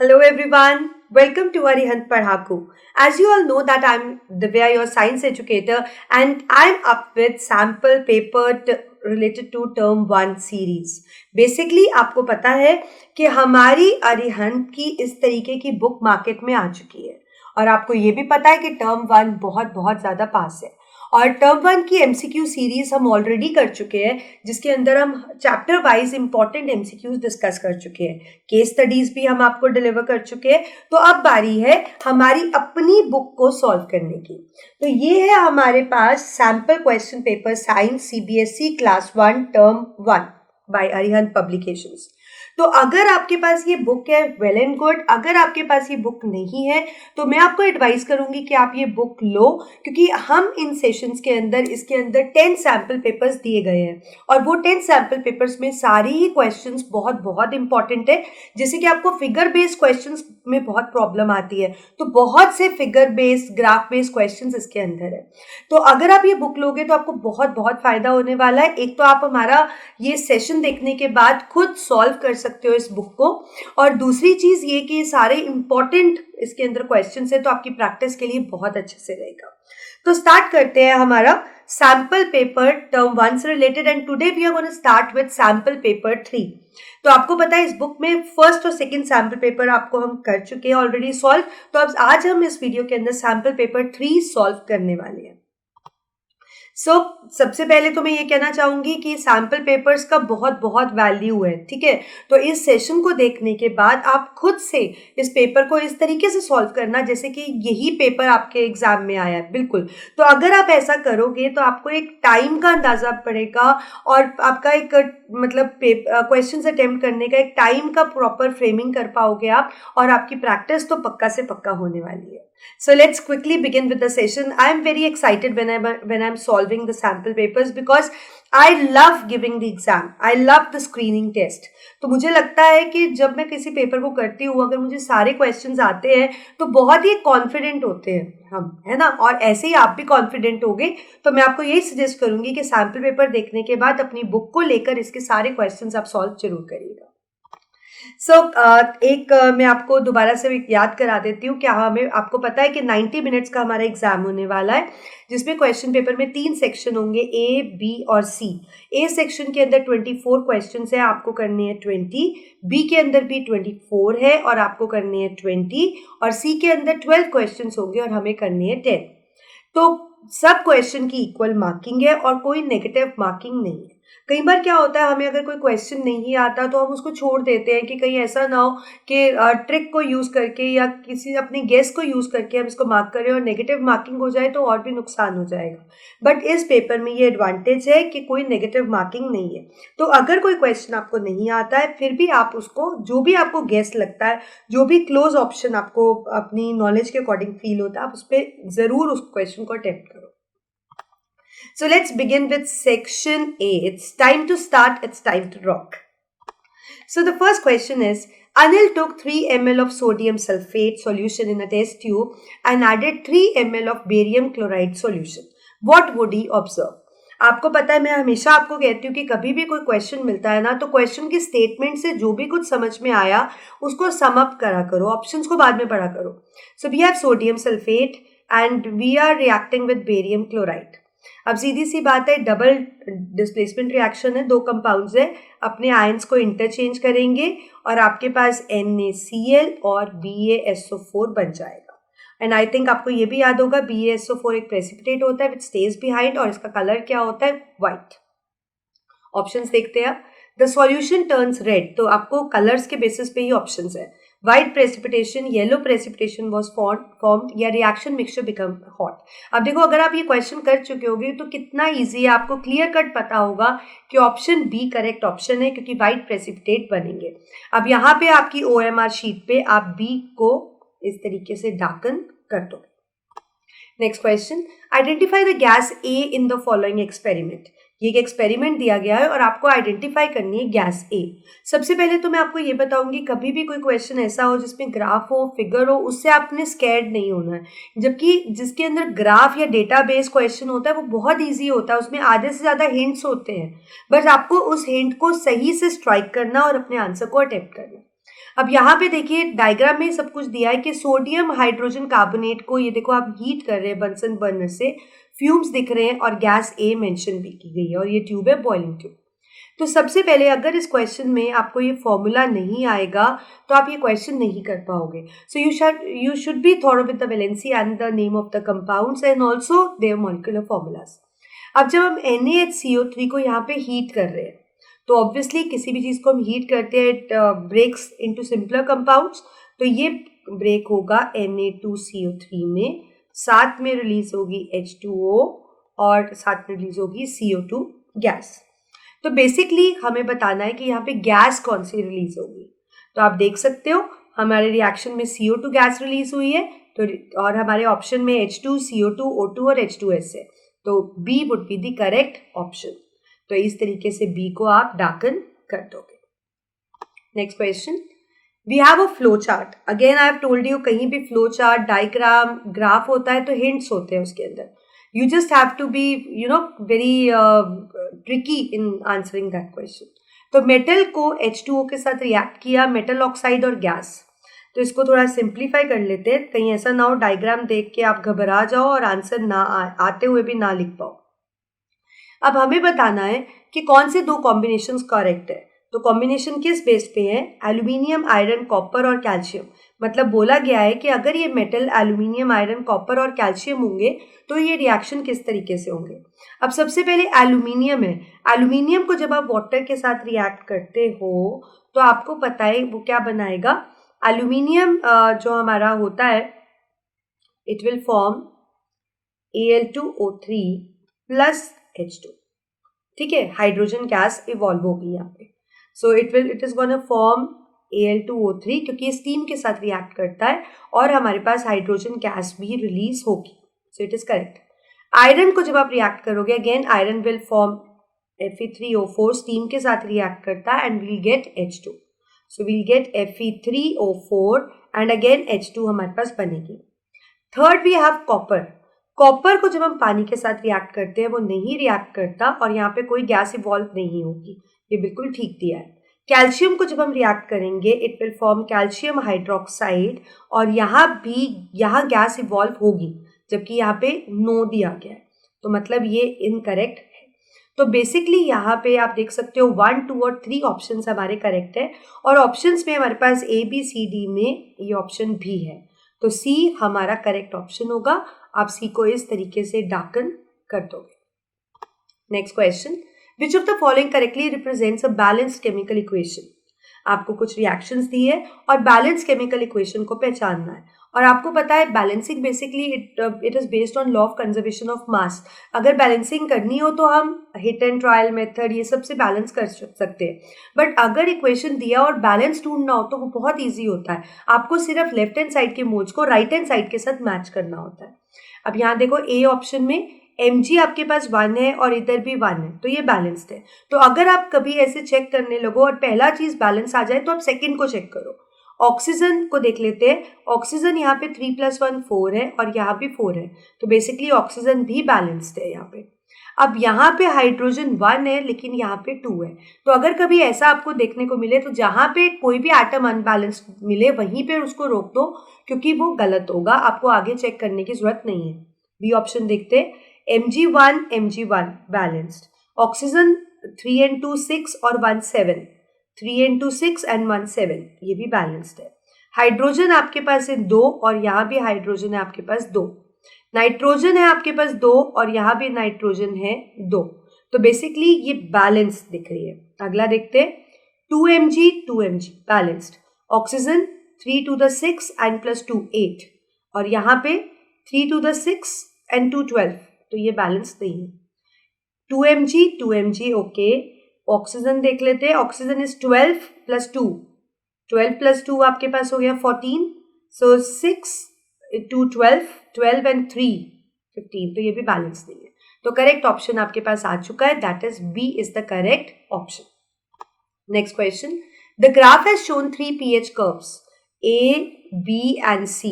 Hello everyone, welcome to Arihant Padhaku. As you all know that I'm Divya, your science educator, and I'm up with sample paper related to term 1 series. Basically आपको पता है कि हमारी अरिहंत की इस तरीके की बुक मार्केट में आ चुकी है और आपको ये भी पता है कि टर्म 1 बहुत बहुत ज़्यादा पास है और टर्म 1 की एमसीक्यू सीरीज हम ऑलरेडी कर चुके हैं जिसके अंदर हम chapter wise important MCQs discuss कर चुके हैं, केस स्टडीज भी हम आपको डिलीवर कर चुके हैं। तो अब बारी है हमारी अपनी बुक को सॉल्व करने की। तो ये है हमारे पास sample question paper science CBSE class 1 term 1 by Arihant publications. तो अगर आपके पास ये बुक है वेल एंड गुड, अगर आपके पास ये बुक नहीं है तो मैं आपको एडवाइस करूंगी कि आप ये बुक लो, क्योंकि हम इन सेशंस के अंदर इसके अंदर 10 सैम्पल पेपर्स दिए गए हैं और वो 10 सैम्पल पेपर्स में सारी ही क्वेश्चंस बहुत बहुत इंपॉर्टेंट है। जैसे कि आपको फिगर बेस्ड क्वेश्चंस में बहुत प्रॉब्लम आती है, तो बहुत से figure based graph based questions इसके अंदर है। तो अगर आप ये बुक लोगे तो आपको बहुत बहुत फायदा होने वाला है। एक तो आप हमारा ये सेशन देखने के बाद खुद सॉल्व कर सकते हो इस बुक को, और दूसरी चीज ये कि सारे इंपॉर्टेंट इसके अंदर क्वेश्चंस है तो आपकी प्रैक्टिस के लिए बहुत अच्छे से रहेगा। तो स्टार्ट करते हैं हमारा सैम्पल पेपर टर्म 1 से related and today we are going to start with sample paper 3। तो आपको पता है इस बुक में फर्स्ट और सेकंड सैम्पल पेपर आपको हम कर चुके हैं ऑलरेडी सॉल्व। तो अब आज हम इस वीडियो के अंदर सैम्पल पेपर 3 सॉल्व करने वाले हैं। सबसे पहले तो मैं ये कहना चाहूंगी कि सैम्पल पेपर्स का बहुत बहुत वैल्यू है, ठीक है। तो इस सेशन को देखने के बाद आप खुद से इस पेपर को इस तरीके से सॉल्व करना जैसे कि यही पेपर आपके एग्जाम में आया है, बिल्कुल। तो अगर आप ऐसा करोगे तो आपको एक टाइम का अंदाजा पड़ेगा और आपका एक मतलब क्वेश्चंस अटेम्प्ट करने का एक टाइम का प्रॉपर फ्रेमिंग कर पाओगे आप, और आपकी प्रैक्टिस तो पक्का से पक्का होने वाली है। So let's quickly begin with the session. I am very excited when I'm solving the sample papers because I love giving the exam. I love the screening test. तो मुझे लगता है कि जब मैं किसी पेपर को करती हूँ, अगर मुझे सारे क्वेश्चंस आते हैं तो बहुत ही कॉन्फिडेंट होते हैं हम, है ना। और ऐसे ही आप भी कॉन्फिडेंट होगे तो मैं आपको यही सजेस्ट करूंगी कि सैम्पल पेपर देखने के बाद अपनी बुक को लेकर इसके सारे क्वेश्चंस आप सॉल्व जरूर करिएगा। मैं आपको दोबारा से याद करा देती हूँ कि हमें आपको पता है कि 90 मिनट्स का हमारा एग्जाम होने वाला है, जिसमें क्वेश्चन पेपर में 3 सेक्शन होंगे, ए, बी और सी। ए सेक्शन के अंदर 24 क्वेश्चन है, आपको करने हैं 20। बी के अंदर भी 24 है और आपको करने हैं 20, और सी के अंदर 12 क्वेश्चन होंगे और हमें करने हैं 10। तो सब क्वेश्चन की इक्वल मार्किंग है और कोई नेगेटिव मार्किंग नहीं है। कई बार क्या होता है, हमें अगर कोई क्वेश्चन नहीं आता तो हम उसको छोड़ देते हैं कि कहीं ऐसा ना हो कि ट्रिक को यूज करके या किसी अपने गेस को यूज करके हम इसको मार्क करें और नेगेटिव मार्किंग हो जाए तो और भी नुकसान हो जाएगा। बट इस पेपर में ये एडवांटेज है कि कोई नेगेटिव मार्किंग नहीं है। तो अगर कोई क्वेश्चन आपको नहीं आता है फिर भी आप उसको, जो भी आपको गेस लगता है, जो भी क्लोज ऑप्शन आपको अपनी नॉलेज के अकॉर्डिंग फील होता है, आप उस पर जरूर उस क्वेश्चन को अटेम्प्ट करो। So let's begin with section A. It's time to start, it's time to rock. So the first question is, Anil took 3 ml of sodium sulfate solution in a test tube and added 3 ml of barium chloride solution. What would he observe? आपको पता है मैं हमेशा आपको कहती हूँ कि कभी भी कोई क्वेश्चन मिलता है ना, तो क्वेश्चन की स्टेटमेंट से जो भी कुछ समझ में आया उसको सम अप करा करो, ऑप्शंस को बाद में पढ़ा करो। So we have sodium sulphate and we are reacting with barium chloride. अब सीधी सी बात है, डबल डिस्प्लेसमेंट रिएक्शन है, 2 कंपाउंड्स है, अपने आयंस को इंटरचेंज करेंगे और आपके पास NaCl और BaSO4 बन जाएगा। एंड आई थिंक आपको ये भी याद होगा BaSO4 एक प्रेसिपिटेट होता है विच स्टेज बिहाइंड, और इसका कलर क्या होता है, व्हाइट। ऑप्शंस देखते हैं। द सॉल्यूशन टर्न्स रेड, तो आपको कलर्स के बेसिस पे ही ऑप्शंस है। White precipitation, yellow precipitation was formed या reaction mixture become hot। अब देखो, अगर आप ये क्वेश्चन कर चुके होगे तो कितना इजी है, आपको क्लियर कट पता होगा कि ऑप्शन बी करेक्ट ऑप्शन है क्योंकि व्हाइट प्रेसिपिटेट बनेंगे। अब यहाँ पे आपकी OMR शीट पे आप बी को इस तरीके से डार्कन कर दो। Next question, identify the gas A in the following experiment. ये एक एक्सपेरिमेंट दिया गया है और आपको आइडेंटिफाई करनी है गैस ए। सबसे पहले तो मैं आपको ये बताऊंगी, कभी भी कोई क्वेश्चन ऐसा हो जिसमें ग्राफ हो, फिगर हो, उससे आपने स्कैर्ड नहीं होना है। जबकि जिसके अंदर ग्राफ या डेटाबेस क्वेश्चन होता है वो बहुत ईजी होता है, उसमें आधे से ज़्यादा हिंट्स होते हैं, बस आपको उस हिंट को सही से स्ट्राइक करना और अपने आंसर को अटेम्प्ट करना। अब यहाँ पे देखिए डायग्राम में सब कुछ दिया है कि सोडियम हाइड्रोजन कार्बोनेट को, ये देखो आप हीट कर रहे हैं बंसन बर्नर से, फ्यूम्स दिख रहे हैं और गैस ए मेंशन भी की गई है और ये ट्यूब है बॉइलिंग ट्यूब। तो सबसे पहले अगर इस क्वेश्चन में आपको ये फॉर्मूला नहीं आएगा तो आप ये क्वेश्चन नहीं कर पाओगे। So you should be thorough with the valency and the name of the compounds and also their molecular formulas. अब जब हम NaHCO3 को यहाँ पे हीट कर रहे हैं तो ऑब्वियसली किसी भी चीज़ को हम हीट करते हैं it breaks into simpler compounds, तो ये ब्रेक होगा Na2CO3 में, साथ में रिलीज होगी H2O और साथ में रिलीज होगी CO2 गैस। तो बेसिकली हमें बताना है कि यहाँ पे गैस कौन सी रिलीज होगी। तो आप देख सकते हो हमारे रिएक्शन में CO2 गैस रिलीज हुई है, तो और हमारे ऑप्शन में H2, CO2, O2 और H2S है, तो B would be the correct option. तो इस तरीके से B को आप डार्कन कर दोगे। Next question, we have a flow chart. Again I have told you, कहीं भी फ्लो चार्ट, डायग्राम, ग्राफ होता है तो हिंट्स होते हैं उसके अंदर। You just have to be, very tricky in answering that question. तो मेटल को H2O के साथ रिएक्ट किया, मेटल ऑक्साइड और गैस। तो इसको थोड़ा सिंप्लीफाई कर लेते हैं, कहीं ऐसा ना हो डायग्राम देख के आप घबरा जाओ और आंसर ना आते हुए भी ना लिख पाओ। अब हमें बताना है कि कौन से दो कॉम्बिनेशंस करेक्ट है। तो कॉम्बिनेशन किस बेस पे है? एल्यूमिनियम, आयरन, कॉपर और कैल्शियम। मतलब बोला गया है कि अगर ये मेटल एल्यूमिनियम, आयरन, कॉपर और कैल्शियम होंगे तो ये रिएक्शन किस तरीके से होंगे। अब सबसे पहले एल्यूमिनियम है। एल्यूमिनियम को जब आप वाटर के साथ रिएक्ट करते हो तो आपको पता है वो क्या बनाएगा। एल्यूमिनियम जो हमारा होता है it will form Al2O3 plus H2। ठीक है, हाइड्रोजन गैस इवॉल्व होगी यहाँ पे। सो it is gonna form Al2O3 क्योंकि ये स्टीम के साथ रिएक्ट करता है और हमारे पास हाइड्रोजन गैस भी रिलीज होगी। So it is correct. Iron को जब आप रिएक्ट करोगे, again iron will form Fe3O4, steam के साथ रिएक्ट करता है and will get H2। So will get Fe3O4 and again H2 हमारे पास बनेगी। Third we have copper. Copper को जब हम पानी के साथ रिएक्ट करते हैं वो नहीं रिएक्ट करता और यहाँ पे कोई गैस इवॉल्व नहीं होगी, ये बिल्कुल ठीक दिया है। कैल्शियम को जब हम रिएक्ट करेंगे it will form calcium hydroxide और यहाँ गैस इवॉल्व होगी, जबकि यहाँ पे नो दिया गया है, तो मतलब ये इनकरेक्ट है। तो बेसिकली यहाँ पे आप देख सकते हो 1, 2 और 3 ऑप्शंस हमारे करेक्ट है और ऑप्शंस में हमारे पास ABCD में ये ऑप्शन भी है, तो C हमारा करेक्ट ऑप्शन होगा। आप C को इस तरीके से डार्कन कर दोगे। Next question, which of the following correctly represents a balanced chemical equation. आपको कुछ रिएक्शंस दी है और बैलेंस केमिकल इक्वेशन को पहचानना है और आपको पता है balancing basically it is based on law of conservation of mass. अगर बैलेंसिंग करनी हो तो हम हिट एंड ट्रायल मेथड ये सब से बैलेंस कर सकते हैं, बट अगर इक्वेशन दिया और बैलेंस ढूंढना हो तो वो बहुत ईजी होता है। आपको सिर्फ लेफ्ट हैंड साइड के मोल्स को राइट हैंड साइड के साथ मैच करना होता है। अब यहाँ देखो A ऑप्शन में Mg आपके पास 1 है और इधर भी 1 है, तो ये बैलेंस्ड है। तो अगर आप कभी ऐसे चेक करने लगो और पहला चीज बैलेंस आ जाए तो आप सेकंड को चेक करो। ऑक्सीजन को देख लेते हैं। ऑक्सीजन यहाँ पे 3 + 1 4 है और यहाँ भी 4 है, तो बेसिकली ऑक्सीजन भी बैलेंस्ड है यहाँ पे। अब यहाँ पे हाइड्रोजन 1 है लेकिन यहाँ पे 2 है, तो अगर कभी ऐसा आपको देखने को मिले तो जहाँ पे कोई भी एटम अनबैलेंस्ड मिले वहीं पे उसको रोक दो क्योंकि वो गलत होगा, आपको आगे चेक करने की जरूरत नहीं है। बी ऑप्शन देखते हैं, Mg1 बैलेंस्ड। ऑक्सीजन 3 and 2 6 और 1 7, 3 and 2 6 and 1 7, ये भी बैलेंस्ड है। हाइड्रोजन आपके पास है 2 और यहाँ भी हाइड्रोजन है आपके पास 2। नाइट्रोजन है आपके पास 2 और यहाँ भी नाइट्रोजन है 2, तो बेसिकली ये बैलेंस दिख रही है। अगला देखते हैं, 2 Mg balanced. Oxygen 3 to the 6 and plus 2 8 और यहाँ पे 3 to the 6 and 2 12, तो ये बैलेंस नहीं है। 2 Mg ओके। ऑक्सीजन देख लेते हैं, ऑक्सीजन इज 12 + 2, 12 + 2 आपके पास हो गया 14, सो 6 2 12, 12 and 3 15, तो ये भी बैलेंस नहीं है। तो करेक्ट ऑप्शन आपके पास आ चुका है, that is B is the correct option. Next question, the graph has shown 3 pH curves A, B and C।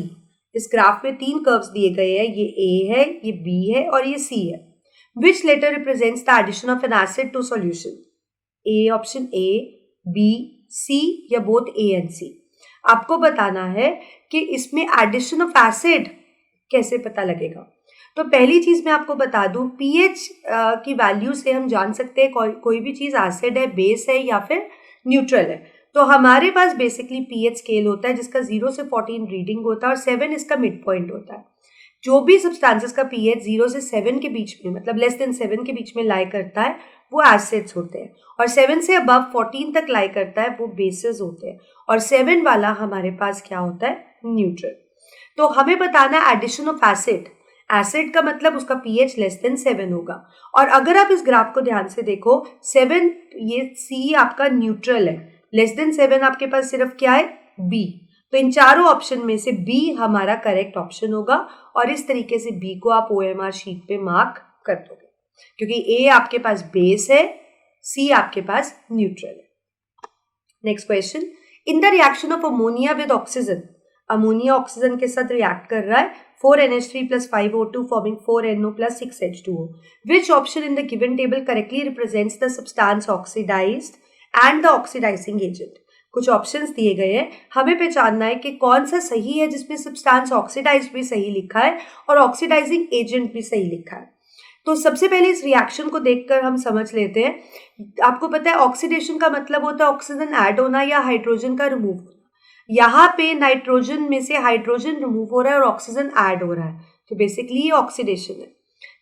इस ग्राफ में 3 कर्व्स दिए गए हैं, ये A है, ये B है और ये C है। Which letter represents the addition of an acid to solution? A option A, B, C या both A and C। आपको बताना है कि इसमें एडिशन ऑफ एसिड कैसे पता लगेगा। तो पहली चीज मैं आपको बता दूं, पीएच की वैल्यू से हम जान सकते हैं कोई भी चीज एसिड है, बेस है या फिर न्यूट्रल है। तो हमारे पास बेसिकली पीएच स्केल होता है जिसका 0 से 14 रीडिंग होता है और 7 इसका मिड पॉइंट होता है। जो भी सब्सटेंसेस का पीएच 0 से 7 के बीच में, मतलब लेस देन 7 के बीच में लाई करता है, वो एसिड्स होते हैं, और 7 से अबव 14 तक लाई करता है वो बेसेस होते हैं, और 7 वाला हमारे पास क्या होता है, न्यूट्रल। तो हमें बताना है एडिशन ऑफ एसिड। एसिड का मतलब उसका पीएच लेस देन 7 होगा। और अगर आप इस ग्राफ को ध्यान से देखो, 7 ये सी आपका न्यूट्रल है, लेस देन 7 आपके पास सिर्फ क्या है, बी। तो इन चारों ऑप्शन में से बी हमारा करेक्ट ऑप्शन होगा, और इस तरीके से बी को आप ओएमआर शीट पे मार्क कर दोगे, क्योंकि ए आपके पास बेस है, सी आपके पास न्यूट्रल है। Next question, in the reaction of ammonia with oxygen, ammonia oxygen के साथ रिएक्ट कर रहा है, 4NH3 plus 5O2 forming 4NO plus 6H2O. Which option in the given table correctly represents the substance oxidized and the oxidizing agent? कुछ options दिए गए हैं, हमें पहचानना है कि कौन सा सही है जिसमें सब्सटेंस ऑक्सीडाइज्ड भी सही लिखा है और ऑक्सीडाइजिंग एजेंट भी सही लिखा है। तो सबसे पहले इस रिएक्शन को देखकर हम समझ लेते हैं। आपको पता है ऑक्सीडेशन का मतलब होता है ऑक्सीजन ऐड होना या हाइड्रोजन का रिमूव होना। यहाँ पे नाइट्रोजन में से हाइड्रोजन रिमूव हो रहा है और ऑक्सीजन ऐड हो रहा है, तो बेसिकली ये ऑक्सीडेशन है,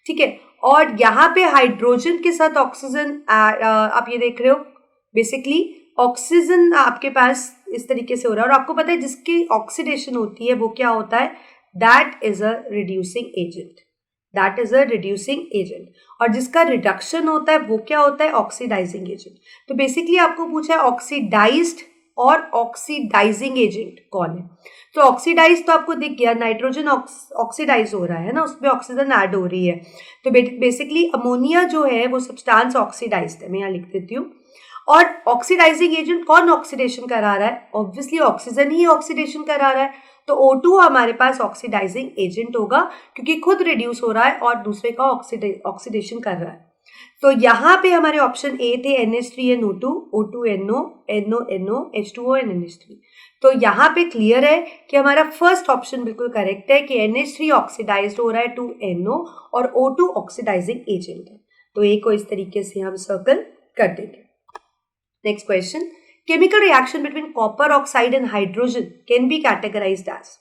ठीक है। और यहाँ पे हाइड्रोजन के साथ ऑक्सीजन, आप ये देख रहे हो, बेसिकली ऑक्सीजन आपके पास इस तरीके से हो रहा है, और आपको पता है जिसकी ऑक्सीडेशन होती है वो क्या होता है, that is a reducing agent, that is a reducing agent. और जिसका रिडक्शन होता है वो क्या होता है, ऑक्सीडाइजिंग एजेंट। तो बेसिकली आपको पूछा है ऑक्सीडाइज्ड और ऑक्सीडाइजिंग एजेंट कौन है। तो ऑक्सीडाइज तो आपको दिख गया, नाइट्रोजन ऑक्सीडाइज हो रहा है ना, उसमें ऑक्सीजन ऐड हो रही है। तो बेसिकली अमोनिया जो है वो सब्सटेंस ऑक्सीडाइज्ड है, मैं यहाँ लिख देती हूँ। और ऑक्सीडाइजिंग एजेंट कौन ऑक्सीडेशन करा रहा है, ऑब्वियसली ऑक्सीजन ही ऑक्सीडेशन करा रहा है। तो O2 हमारे पास ऑक्सीडाइजिंग एजेंट होगा, क्योंकि खुद रिड्यूस हो रहा है और दूसरे का ऑक्सीडेशन कर रहा है। तो यहाँ पे हमारे ऑप्शन ए थे NH3NO2, O2NO, NO, H2O and NH3। तो यहाँ पे क्लियर है कि हमारा फर्स्ट ऑप्शन बिल्कुल करेक्ट है कि NH3 ऑक्सीडाइज्ड हो रहा है टू NO और O2 ऑक्सीडाइजिंग एजेंट है। तो ए को इस तरीके से हम सर्कल कर देंगे। Next question, chemical reaction between copper oxide and hydrogen can be categorised as.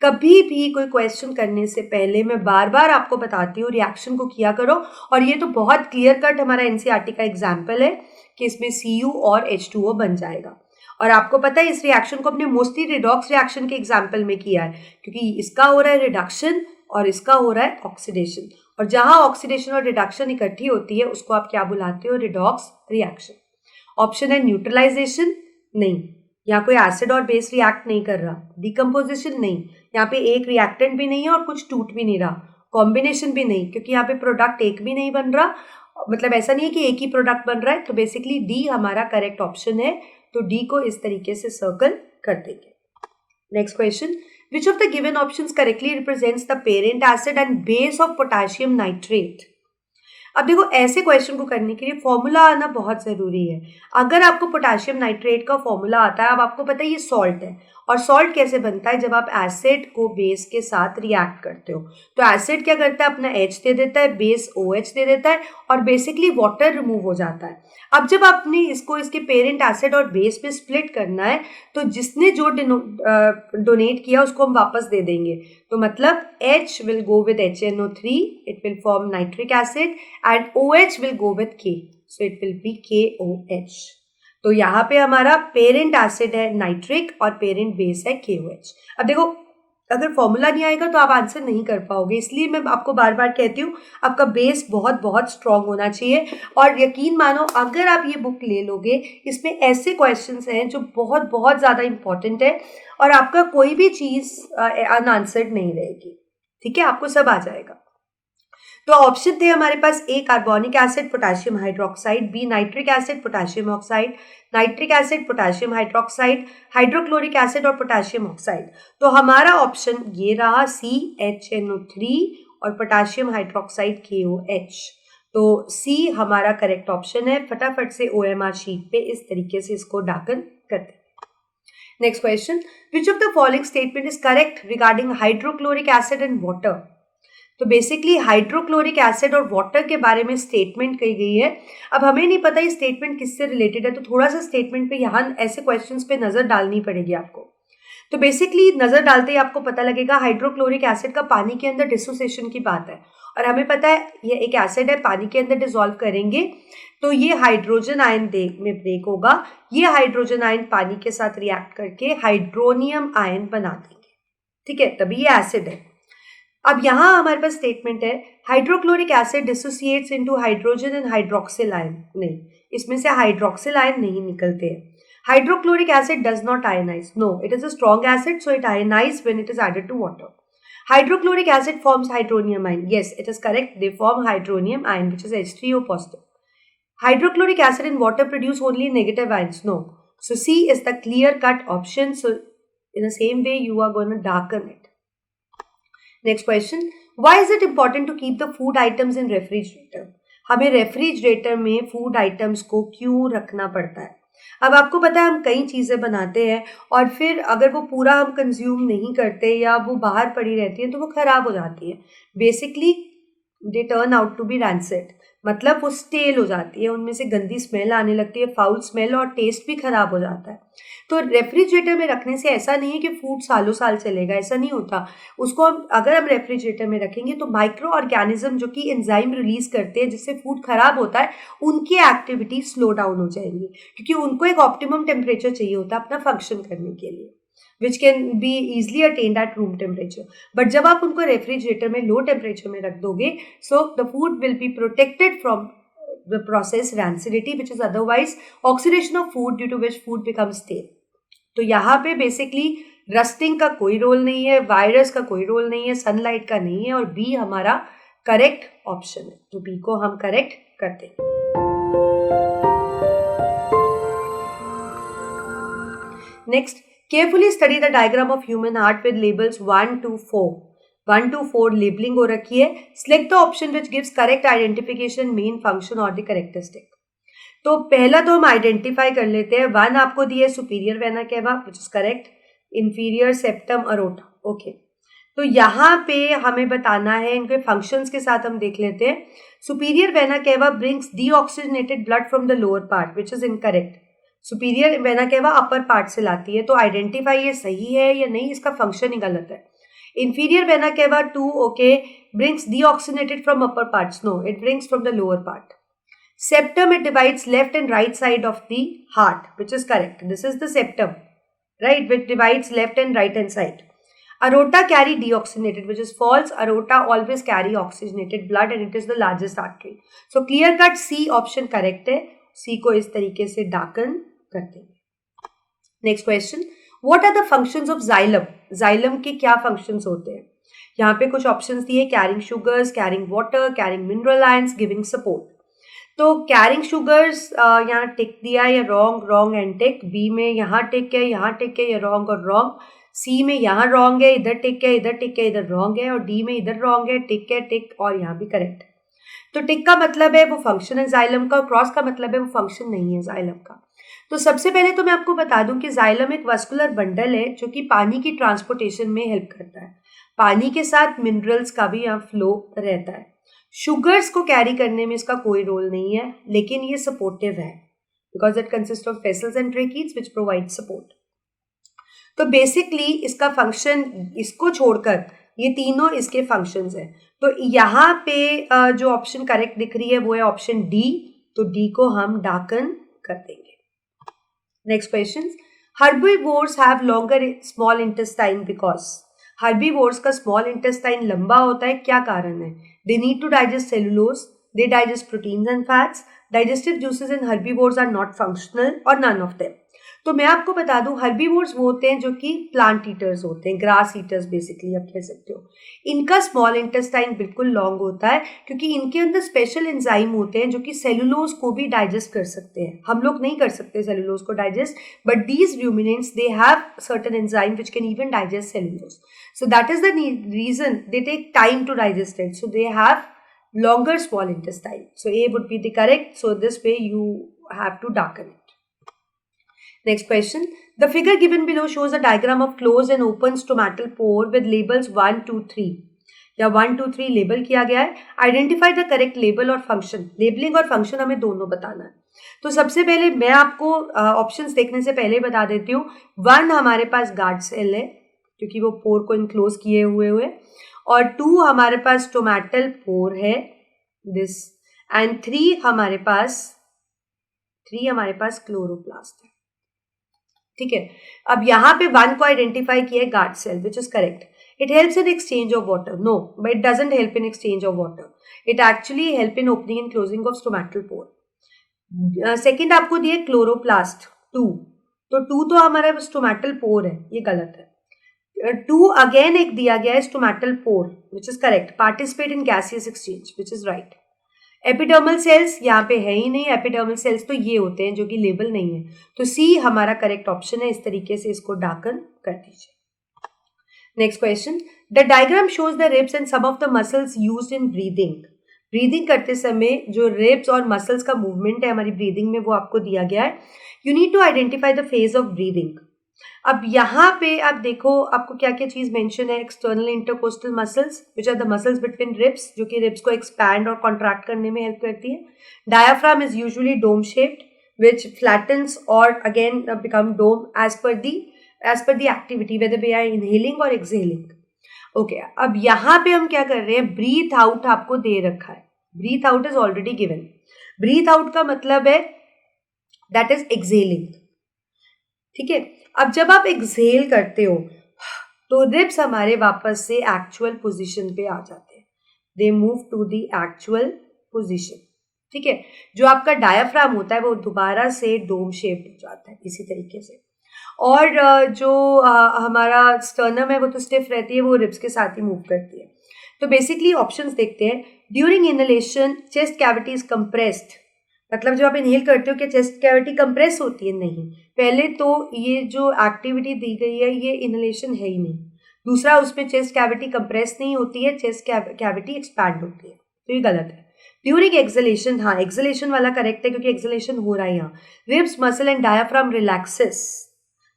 कभी भी कोई क्वेश्चन करने से पहले मैं बार बार आपको बताती हूँ रिएक्शन को किया करो, और ये तो बहुत क्लियर कट हमारा एनसीईआरटी का एग्जाम्पल है कि इसमें Cu और H2O बन जाएगा। और आपको पता है इस रिएक्शन को अपने मोस्टली रिडॉक्स रिएक्शन के एग्जाम्पल में किया है, क्योंकि इसका हो रहा है रिडक्शन और इसका हो रहा है ऑक्सीडेशन, और जहां ऑक्सीडेशन और रिडक्शन इकट्ठी होती है उसको आप क्या बुलाते हो, रिडॉक्स रिएक्शन। ऑप्शन है न्यूट्रलाइजेशन, नहीं, यहाँ कोई एसिड और बेस रिएक्ट नहीं कर रहा, डिकम्पोजिशन नहीं, यहाँ पे एक रिएक्टेंट भी नहीं है और कुछ टूट भी नहीं रहा, कॉम्बिनेशन भी नहीं, क्योंकि यहाँ पे प्रोडक्ट एक भी नहीं बन रहा, मतलब ऐसा नहीं है कि एक ही प्रोडक्ट बन रहा है। तो बेसिकली डी हमारा करेक्ट ऑप्शन है, तो डी को इस तरीके से सर्कल कर देंगे। Next question, which of the given options correctly represents the parent acid and base of potassium nitrate. अब देखो ऐसे क्वेश्चन को करने के लिए फॉर्मूला आना बहुत जरूरी है। अगर आपको पोटेशियम नाइट्रेट का फॉर्मूला आता है, अब आपको पता है ये सॉल्ट है, और सॉल्ट कैसे बनता है, जब आप एसिड को बेस के साथ रिएक्ट करते हो तो एसिड क्या करता है, अपना H दे देता है, बेस OH दे देता है, और बेसिकली वाटर रिमूव हो जाता है। अब जब आपने इसको इसके पेरेंट एसिड और बेस में स्प्लिट करना है, तो जिसने जो डोनेट किया उसको हम वापस दे देंगे। तो मतलब H will go with HNO3, it will form nitric acid, and OH will go with K, so it will be KOH। तो यहाँ पे हमारा पेरेंट एसिड है नाइट्रिक और पेरेंट बेस है KOH। अब देखो अगर फॉर्मूला नहीं आएगा तो आप आंसर नहीं कर पाओगे, इसलिए मैं आपको बार बार कहती हूँ आपका बेस बहुत बहुत स्ट्रांग होना चाहिए। और यकीन मानो अगर आप ये बुक ले लोगे, इसमें ऐसे क्वेश्चंस हैं जो बहुत बहुत ज़्यादा इंपॉर्टेंट है, और आपका कोई भी चीज़ अनआंसर्ड नहीं रहेगी, ठीक है, आपको सब आ जाएगा। तो ऑप्शन थे हमारे पास, A carbonic acid potassium hydroxide, B nitric acid potassium oxide, nitric acid potassium hydroxide, hydrochloric acid और पोटेशियम ऑक्साइड। तो हमारा ऑप्शन ये रहा सी HNO3 और पोटेशियम हाइड्रोक्साइड KOH। तो सी हमारा करेक्ट ऑप्शन है। फटाफट से OMR शीट पे इस तरीके से इसको दाखिल करते हैं। Next question. Which of the following statement is correct regarding hydrochloric acid and water? तो बेसिकली हाइड्रोक्लोरिक एसिड और वाटर के बारे में स्टेटमेंट कही गई है. अब हमें नहीं पता ये स्टेटमेंट किससे रिलेटेड है, तो थोड़ा सा स्टेटमेंट पे यहाँ ऐसे क्वेश्चंस पे नजर डालनी पड़ेगी आपको. तो बेसिकली नजर डालते ही आपको पता लगेगा हाइड्रोक्लोरिक एसिड का पानी के अंदर डिसोसिएशन की बात है, और हमें पता है ये एक एसिड है, पानी के अंदर डिसॉल्व करेंगे तो ये हाइड्रोजन आयन में ब्रेक होगा. ये हाइड्रोजन आयन पानी के साथ रिएक्ट करके हाइड्रोनियम आयन बना देंगे. ठीक है, तभी ये एसिड है. अब यहाँ हमारे पास स्टेटमेंट है hydrochloric acid dissociates into hydrogen and hydroxyl ion. नहीं, इसमें से हाइड्रोक्सिल आयन नहीं निकलते हैं. Hydrochloric acid does not ionise. No, it is a strong acid, so it ionise when it is added to water. Hydrochloric acid forms hydronium ion. Yes, it is correct. They form hydronium ion, which is H3O positive. Hydrochloric acid in water produce only negative ions. No. So C is the clear-cut option. So in the same way, you are going to darken it. Next question. Why is it important to keep the food items in refrigerator? हमें refrigerator में food items को क्यों रखना पड़ता है? अब आपको पता है हम कई चीज़ें बनाते हैं और फिर अगर वो पूरा हम कंज्यूम नहीं करते या वो बाहर पड़ी रहती है तो वो ख़राब हो जाती है. Basically they turn out to be rancid, मतलब वो स्टेल हो जाती है, उनमें से गंदी स्मेल आने लगती है, फाउल स्मेल, और टेस्ट भी ख़राब हो जाता है. तो रेफ्रिजरेटर में रखने से ऐसा नहीं है कि फूड सालों साल चलेगा, ऐसा नहीं होता. उसको अगर हम रेफ्रिजरेटर में रखेंगे तो माइक्रो ऑर्गेनिज्म जो कि एंजाइम रिलीज करते हैं जिससे फूड खराब होता है, उनकी एक्टिविटी स्लो डाउन हो जाएंगी, क्योंकि उनको एक ऑप्टिमम टेम्परेचर चाहिए होता है अपना फंक्शन करने के लिए, which can be easily attained at room temperature. But जब आप उनको रेफ्रिजरेटर में लो टेम्परेचर में रख दोगे, so the food will be protected from the process rancidity, which is otherwise oxidation of food due to which food becomes stale. तो यहाँ पे बेसिकली रस्टिंग का कोई रोल नहीं है, वायरस का कोई रोल नहीं है, सनलाइट का नहीं है, और बी हमारा करेक्ट ऑप्शन है. तो बी को हम करेक्ट करते हैं. Next, carefully study the diagram of human heart with labels 1 to 4. 1 to 4 labeling हो रखी है. Select the option which gives correct identification, main function और the characteristic. तो पहला तो हम आइडेंटिफाई कर लेते हैं. 1 आपको दिया है superior vena cava, which is correct. inferior septum aorta. Okay, तो यहाँ पे हमें बताना है, इनके फंक्शंस के साथ हम देख लेते हैं. Superior vena cava brings deoxygenated blood from the lower part, which is incorrect. Superior vena cava upper part से लाती है, तो आइडेंटिफाई ये सही है या नहीं, इसका फंक्शन ही गलत है. Inferior vena cava 2 okay brings deoxygenated from upper parts. No, it brings from the lower part. Septum, it divides left and right side of the heart, which is correct. This is the septum, right, which divides left and right hand side. Aorta carry deoxygenated, which is false. Aorta always carry oxygenated blood and it is the largest artery. So clear cut C option correct है. C को इस तरीके से darken करते हैं. Next question, what are the functions of xylem? Xylem के क्या functions होते हैं? यहाँ पे कुछ ऑप्शंस दिए, carrying sugars, carrying water, carrying mineral ions, giving support. तो कैरिंग शुगर्स यहाँ टिक दिया है, wrong, wrong and tick. B में यहाँ टिक है, यहाँ टिक है, ये रॉन्ग और रॉन्ग. सी में यहाँ रॉन्ग है, इधर टिक है, इधर टिक है, इधर रॉन्ग है, और डी में इधर रॉन्ग है, टिक है, टिक, और यहाँ भी करेक्ट है. तो टिक का मतलब है वो फंक्शन है जाइलम का, और क्रॉस का मतलब है वो फंक्शन नहीं है जाइलम का. तो सबसे पहले तो मैं आपको बता दूं कि जाइलम एक वस्कुलर बंडल है जो कि पानी की ट्रांसपोर्टेशन में हेल्प करता है. पानी के साथ मिनरल्स का भी यहाँ फ्लो रहता है. शुगर्स को कैरी करने में इसका कोई रोल नहीं है, लेकिन ये सपोर्टिव है because it consist of vessels and tracheids which provide support. तो बेसिकली इसका फंक्शन, इसको छोड़कर ये तीनों इसके फंक्शंस हैं. तो यहाँ पे जो ऑप्शन करेक्ट दिख रही है वो है ऑप्शन डी. तो डी को हम डार्कन कर देंगे. Next question, herbivores have longer small intestine because. Herbivores का स्मॉल इंटेस्टाइन लंबा होता है, क्या कारण है? They need to digest cellulose, they digest proteins and fats, digestive juices in herbivores are not functional, और नन ऑफ देम. तो मैं आपको बता दूं हर्बीवोर्स वो होते हैं जो कि प्लांट ईटर्स होते हैं, ग्रास ईटर्स बेसिकली आप कह सकते हो. इनका स्मॉल इंटेस्टाइन बिल्कुल लॉन्ग होता है क्योंकि इनके अंदर स्पेशल एंजाइम होते हैं जो कि सेलुलोज को भी डाइजेस्ट कर सकते हैं. हम लोग नहीं कर सकते सेलुलोज को digest, but these ruminants they have certain enzyme which can even digest cellulose. So that is the reason they take time to digest it. So they have longer small intestine. So A would be the correct. So this way you have to darken it. Next question. The figure given below shows a diagram of closed and open stomatal pore with labels 1, 2, 3. या 1, 2, 3 label किया गया है. Identify the correct label और function. Labelling और function हमें दोनों बताना है. तो सबसे पहले मैं आपको ऑप्शंस देखने से पहले बता देती हूँ. 1 हमारे पास गार्ड सेल है क्योंकि वो पोर को इनक्लोज किए हुए और 2 हमारे पास स्टोमेटल पोर है दिस एंड 3 हमारे पास क्लोरोप्लास्ट है. ठीक है. अब यहाँ पे 1 को आइडेंटिफाई किया है guard cell which is correct. It helps in exchange of water. No, but it doesn't help in exchange of water. It actually help in opening and closing of stomatal pore. Second आपको दिए chloroplast 2. तो 2 तो हमारा stomatal pore है, ये गलत है. 2 again एक दिया गया है stomatal pore which is correct. Participate in gaseous exchange which is right. Epidermal cells यहाँ पे है ही नहीं. एपिडर्मल सेल्स तो ये होते हैं जो कि लेबल नहीं है. तो सी हमारा करेक्ट ऑप्शन है. इस तरीके से इसको डार्कन कर दीजिए. Next question. The diagram shows the ribs and some of the muscles used in breathing. Breathing करते समय जो रिब्स और मसल्स का मूवमेंट है हमारी ब्रीदिंग में वो आपको दिया गया है. You need to identify the phase of breathing. अब यहाँ पे आप देखो आपको क्या क्या चीज मेंशन है. External intercostal muscles which are the muscles between ribs जो कि रिब्स को एक्सपैंड और कॉन्ट्रैक्ट करने में हेल्प करती है. Diaphragm is usually dome shaped which flattens और again become dome as per the activity whether we are inhaling or exhaling. Okay, अब यहाँ पे हम क्या कर रहे हैं. ब्रीथ आउट आपको दे रखा है. Breathe out is already given. Breathe out का मतलब है दैट इज एक्सहेलिंग. ठीक है. अब जब आप एक्सहेल करते हो तो रिब्स हमारे वापस से एक्चुअल पोजीशन पे आ जाते हैं. They move to the actual position. ठीक है. जो आपका डायाफ्राम होता है वो दोबारा से डोम शेप्ड हो जाता है इसी तरीके से. और जो हमारा स्टर्नम है वो तो स्टिफ रहती है, वो रिब्स के साथ ही मूव करती है. तो बेसिकली ऑप्शंस देखते हैं. During inhalation chest cavity is compressed. मतलब जब आप इनहेल करते हो क्या चेस्ट कैविटी कंप्रेस होती है? नहीं. पहले तो ये जो एक्टिविटी दी गई है ये इनहेलेशन है ही नहीं. दूसरा उसमें चेस्ट कैविटी कंप्रेस नहीं होती है, चेस्ट कैविटी एक्सपैंड होती है. तो ये गलत है. ड्यूरिंग एक्सहेलेशन, हाँ एक्सहेलेशन वाला करेक्ट है क्योंकि एक्सहेलेशन हो रहा है यहाँ. Ribs muscle and diaphragm relaxes.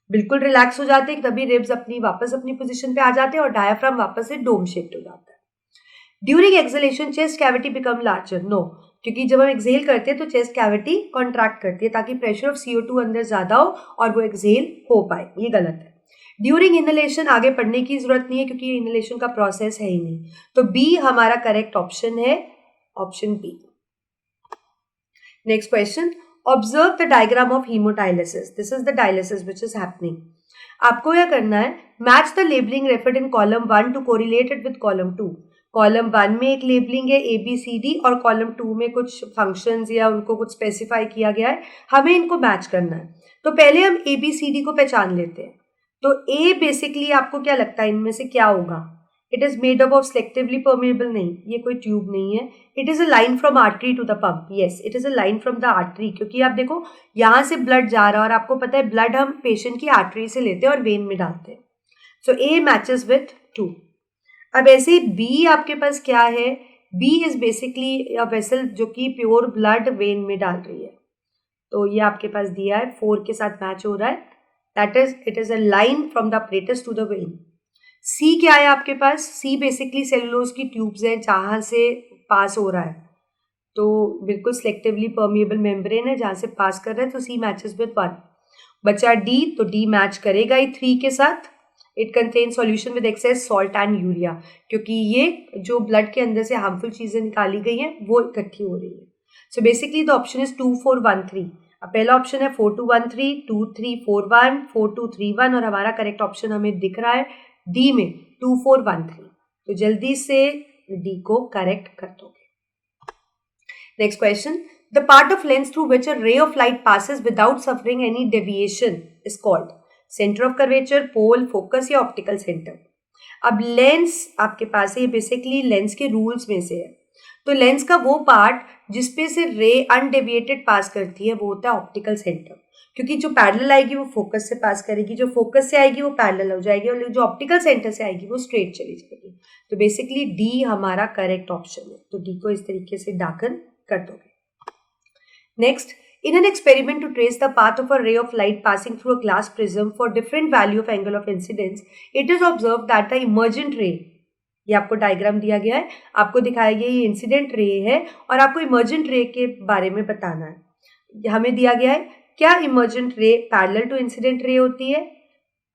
बिल्कुल रिलैक्स हो जाते हैं तभी रिब्स वापस अपनी पोजीशन पे आ जाते हैं और डायाफ्राम वापस से डोम शेप्ड हो जाता है. During exhalation chest cavity become larger. No, क्योंकि जब हम एक्सहेल करते हैं तो चेस्ट कैविटी कॉन्ट्रैक्ट करती है ताकि प्रेशर ऑफ CO2 अंदर ज्यादा हो और वो एक्सहेल हो पाए. ये गलत है. ड्यूरिंग इनहेलेशन आगे पढ़ने की जरूरत नहीं है क्योंकि ये इनहेलेशन का प्रोसेस है ही नहीं. तो बी हमारा करेक्ट ऑप्शन है, option B. Next question. Observe the diagram of hemodialysis. This is the dialysis which is happening. आपको क्या करना है. Match the labeling referred in column 1 to correlate it with column 2. Column 1 में एक labelling है ABCD और column 2 में कुछ फंक्शंस या उनको कुछ स्पेसिफाई किया गया है. हमें इनको मैच करना है. तो पहले हम ABCD को पहचान लेते हैं. तो A बेसिकली आपको क्या लगता है इनमें से क्या होगा? It is made up of selectively permeable. नहीं, ये कोई ट्यूब नहीं है. It is a line from artery to the pump. Yes, it is a line from the artery क्योंकि आप देखो यहाँ से ब्लड जा रहा है और आपको पता है ब्लड हम पेशेंट की आर्टरी से लेते हैं और वेन में डालते हैं. So A matches with 2. अब ऐसे बी आपके पास क्या है. B is basically a vessel जो कि प्योर ब्लड वेन में डाल रही है. तो ये आपके पास दिया है 4 के साथ मैच हो रहा है. That is it is a line from the apparatus to the vein. C क्या है आपके पास. सी बेसिकली सेलुलोज की ट्यूब्स हैं जहाँ से पास हो रहा है. तो बिल्कुल सिलेक्टिवली परमिएबल मेम्ब्रेन है जहाँ से पास कर रहा है. तो सी मैचेस विद 1. बचा डी. तो डी मैच करेगा ही 3 के साथ. It contain solution with excess salt and urea क्योंकि ये जो ब्लड के अंदर से हार्मफुल चीजें निकाली गई हैं वो इकट्ठी हो रही है. So basically the option is 2 4 1 3. अब पहला ऑप्शन है 4 2 1 3, 2 3 4 1, 4 2 3 1 और हमारा करेक्ट ऑप्शन हमें दिख रहा है डी में 2 4 1 3. तो जल्दी से डी को करेक्ट कर दोगे. Next question. The part of lens through which a ray of light passes without suffering any deviation is called centre of curvature, pole, focus या ऑप्टिकल सेंटर. अब लेंस आपके पास है, बेसिकली लेंस के rules में से है. तो लेंस का वो पार्ट जिसपे से रे अनडेविएटेड पास करती है वो होता है ऑप्टिकल सेंटर क्योंकि जो पैरेलल आएगी वो फोकस से पास करेगी, जो फोकस से आएगी वो पैरेलल हो जाएगी और जो ऑप्टिकल सेंटर से आएगी वो स्ट्रेट चली जाएगी. तो बेसिकली डी हमारा करेक्ट ऑप्शन है. तो डी को इस तरीके से डार्कन कर दोगे. Next. In an experiment to trace the path of a ray of light passing through a glass prism for different value of angle of incidence, it is observed that the emergent ray, ये आपको diagram दिया गया है, आपको दिखाया गया ये incident ray है और आपको इमर्जेंट रे के बारे में बताना है। हमें दिया गया है क्या emergent ray parallel to incident ray होती है,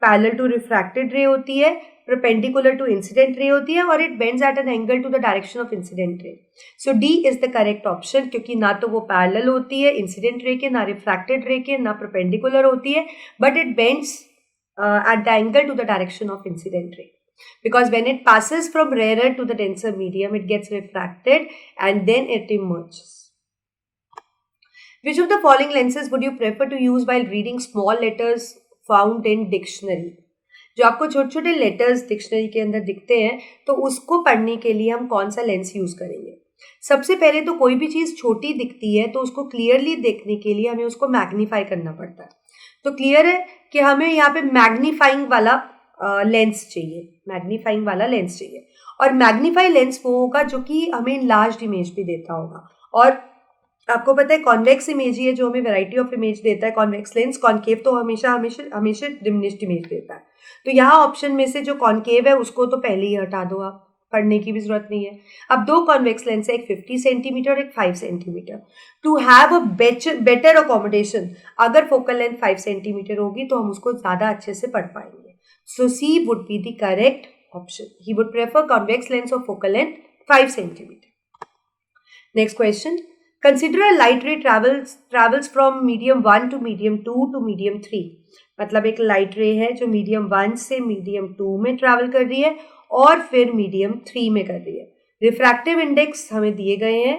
पैरेलल टू रिफ्रैक्टेड रे होती है, परपेंडिकुलर टू इंसिडेंट रे होती है और it bends at an angle to the direction of incident ray. So D is the correct option, क्योंकि ना तो वो पैरेलल होती है इंसिडेंट रे के, ना रिफ्रैक्टेड रे के, ना परपेंडिकुलर होती है, but it bends at the angle to the direction of incident ray, because when it passes from rarer to the denser medium, it gets refracted and then it emerges. Which of the following lenses would you prefer to use while reading small letters found in dictionary? जो आपको छोटे छोटे letters dictionary के अंदर दिखते हैं, तो उसको पढ़ने के लिए हम कौन सा लेंस यूज करेंगे? सबसे पहले तो कोई भी चीज छोटी दिखती है तो उसको क्लियरली देखने के लिए हमें उसको मैग्नीफाई करना पड़ता है। तो क्लियर है कि हमें यहाँ पे मैग्नीफाइंग वाला लेंस चाहिए, मैग्नीफाइंग वाला लेंस चाहिए। और मैग्नीफाई लेंस वो होगा जो कि हमें लार्ज इमेज भी देता होगा। और आपको पता है कॉन्वेक्स इमेज ही है जो हमें वैरायटी ऑफ इमेज देता है, कॉन्वेक्स लेंस। कॉन्केव तो हमेशा हमेशा हमेशा डिमिनिश्ड इमेज देता है। तो यहाँ ऑप्शन में से जो कॉन्केव है उसको तो पहले ही हटा दो, आप पढ़ने की भी जरूरत नहीं है। अब दो कॉन्वेक्स लेंस है, एक 50 सेंटीमीटर और एक 5 centimetre. To have a better accommodation, अगर फोकल लेंथ 5 सेंटीमीटर होगी तो हम उसको ज्यादा अच्छे से पढ़ पाएंगे। So C would be the correct option. He would prefer convex lens of focal length 5 centimetre. Next question, consider a light ray travels from medium 1 to medium 2 to medium 3। मतलब एक लाइट रे है जो मीडियम 1 से medium 2 में travel कर रही है और फिर मीडियम 3 में कर रही है। रिफ्रैक्टिव इंडेक्स हमें दिए गए हैं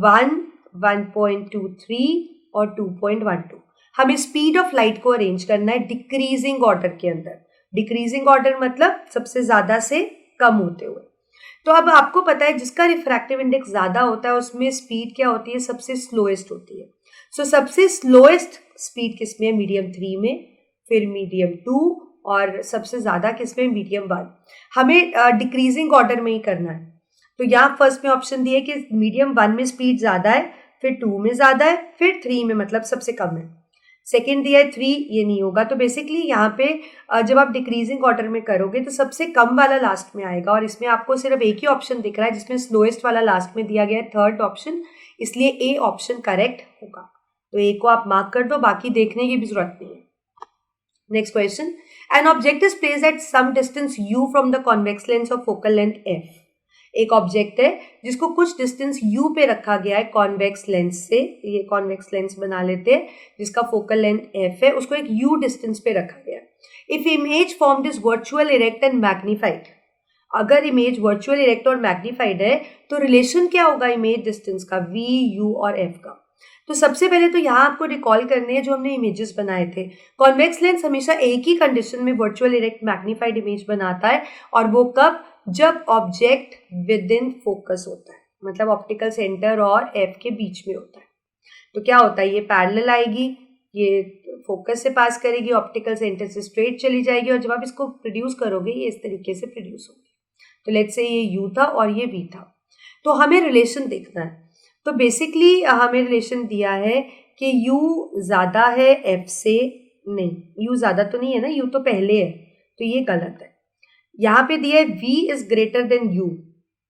1, 1.23 और 2.12। हमें स्पीड ऑफ लाइट को अरेंज करना है डिक्रीजिंग ऑर्डर के अंदर। डिक्रीजिंग ऑर्डर मतलब सबसे ज्यादा से कम होते हुए। तो अब आपको पता है जिसका रिफ्रैक्टिव इंडेक्स ज्यादा होता है उसमें स्पीड क्या होती है, सबसे स्लोएस्ट होती है। सो सबसे स्लोएस्ट स्पीड किसमें है, मीडियम 3 में, फिर मीडियम 2 और सबसे ज्यादा किसमें, मीडियम 1। हमें डिक्रीजिंग ऑर्डर में ही करना है। तो यहाँ फर्स्ट में ऑप्शन दिए कि मीडियम 1 में स्पीड ज्यादा है, फिर 2 में ज्यादा है, फिर 3 में मतलब सबसे कम है। सेकेंड दिया है 3, ये नहीं होगा। तो बेसिकली यहाँ पे जब आप डिक्रीजिंग ऑर्डर में करोगे तो सबसे कम वाला लास्ट में आएगा और इसमें आपको सिर्फ एक ही ऑप्शन दिख रहा है जिसमें स्लोएस्ट वाला लास्ट में दिया गया है, थर्ड ऑप्शन, इसलिए ए ऑप्शन करेक्ट होगा। तो ए को आप मार्क कर दो, बाकी देखने की भी जरूरत नहीं है। Next question, an object is placed at some distance u from the convex lens of focal length f। एक ऑब्जेक्ट है जिसको कुछ डिस्टेंस u पे रखा गया है कॉन्वेक्स लेंस से, ये कॉन्वेक्स लेंस बना लेते हैं जिसका फोकल लेंथ f है, उसको एक u डिस्टेंस पे रखा गया है। If image formed is virtual, erect and magnified, अगर इमेज वर्चुअल, इरेक्ट और मैग्नीफाइड है तो रिलेशन क्या होगा इमेज डिस्टेंस का, v, u और f का। तो सबसे पहले तो यहाँ आपको रिकॉल करने हैं जो हमने इमेजेस बनाए थे। कॉन्वेक्स लेंस हमेशा एक ही कंडीशन में वर्चुअल, इरेक्ट, मैग्नीफाइड इमेज बनाता है और वो कब, जब ऑब्जेक्ट विद इन फोकस होता है, मतलब ऑप्टिकल सेंटर और एफ के बीच में होता है। तो क्या होता है, ये पैरेलल आएगी, ये फोकस से पास करेगी, ऑप्टिकल सेंटर से स्ट्रेट चली जाएगी और जब आप इसको प्रोड्यूस करोगे ये इस तरीके से प्रोड्यूस होगी। तो लेट्स से ये यू था और ये वी था। तो हमें रिलेशन देखना है। तो बेसिकली हमें रिलेशन दिया है कि u ज्यादा है f से, नहीं u ज्यादा तो नहीं है ना, u तो पहले है, तो ये गलत है। यहाँ पे दिया है v is greater than u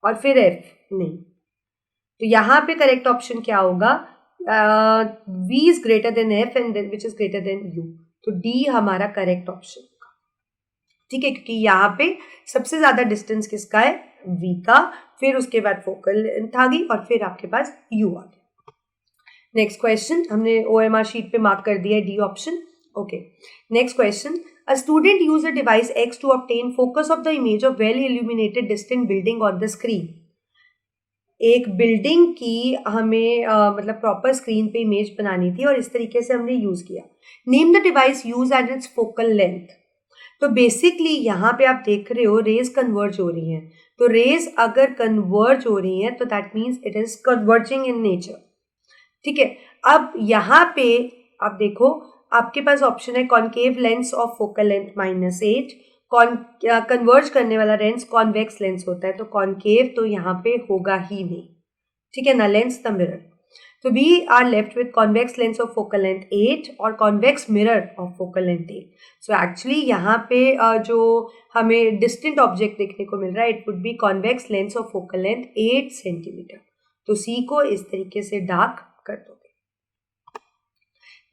और फिर f नहीं, तो यहाँ पे करेक्ट ऑप्शन क्या होगा, v is greater than f and then which is greater than u। तो d हमारा करेक्ट ऑप्शन होगा, ठीक है, क्योंकि यहाँ पे सबसे ज्यादा डिस्टेंस किसका है, v का, फिर उसके बाद फोकल लेंथ आ गई और फिर आपके पास u आ गया। नेक्स्ट क्वेश्चन, हमने OMR शीट पे मार्क कर दिया है D option. Okay, next question, a student use a device X to obtain focus of the image of well illuminated distant building on the screen. एक building की हमें मतलब proper screen पे image बनानी थी और इस तरीके से हमने यूज किया। Name the device use at its focal length. तो बेसिकली यहाँ पे आप देख रहे हो रेज कन्वर्ज हो रही हैं, तो रेज अगर कन्वर्ज हो रही हैं तो that means it is converging in nature, ठीक है। अब यहाँ पे आप देखो आपके पास ऑप्शन है concave lens of focal length -8, converge करने वाला लेंस कॉन्वेक्स लेंस होता है, तो कॉन्केव तो यहाँ पे होगा ही नहीं, ठीक है ना, लेंस द मिरर। तो we are left with convex lens of focal length 8 और convex mirror of focal length 8. So actually यहाँ पे जो हमें डिस्टेंट ऑब्जेक्ट देखने को मिल रहा है, it would be convex lens of focal length 8 centimetre. तो सी को इस तरीके से डार्क कर दोगे.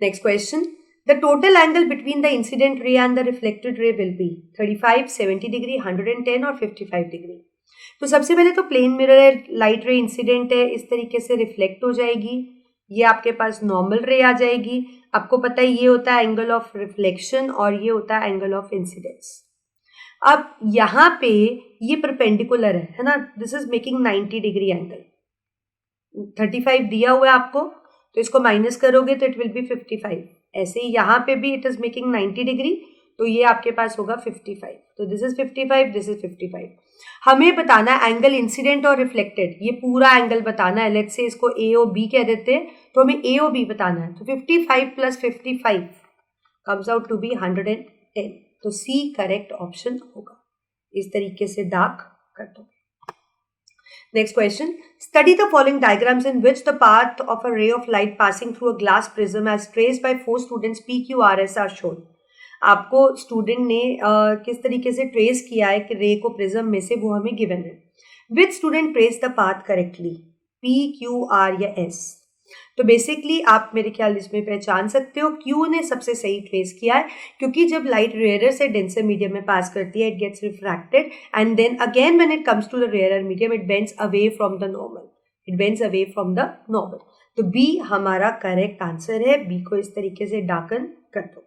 Next question. The total angle between the incident ray and the reflected ray will be 35, 70 degree, 110 और 55 डिग्री. तो सबसे पहले तो प्लेन मिरर है, लाइट रे इंसिडेंट है, इस तरीके से रिफ्लेक्ट हो जाएगी. ये आपके पास नॉर्मल रे आ जाएगी. आपको पता है ये होता है एंगल ऑफ रिफ्लेक्शन और ये होता है एंगल ऑफ इंसिडेंस. अब यहाँ पे ये परपेंडिकुलर है ना, this is making 90 degree angle. 35 दिया हुआ है आपको, तो इसको माइनस करोगे तो इट विल बी 55. ऐसे ही यहाँ पे भी इट इज मेकिंग 90 डिग्री, तो ये आपके पास होगा 55. तो दिस इज 55, दिस इज 55. हमें बताना है एंगल इंसिडेंट और रिफ्लेक्टेड, ये पूरा एंगल बताना है. लेट्स से इसको ए और बी कह देते हैं, तो हमें ए और बी बताना है. तो 55 plus 55 comes out to be 110. तो सी करेक्ट ऑप्शन होगा. इस तरीके से डार्क कर दो. Next question. Study the following diagrams in which the path of a ray of light passing through a glass prism as traced by 4 students P, Q, R, S are shown. आपको student ने किस तरीके से trace किया है कि रे को प्रिज्म में से, वो हमें गिवन है. Which student trace the path correctly, P, Q, R या S. तो बेसिकली आप मेरे ख्याल इसमें पहचान सकते हो, क्यू ने सबसे सही ट्रेस किया है, क्योंकि जब लाइट रेयरर से डेंसर मीडियम में पास करती है, it gets refracted and then again when it comes to the rarer medium it bends away from the normal. It bends away from the normal. तो B हमारा correct answer है. B को इस तरीके से डार्कन कर दो.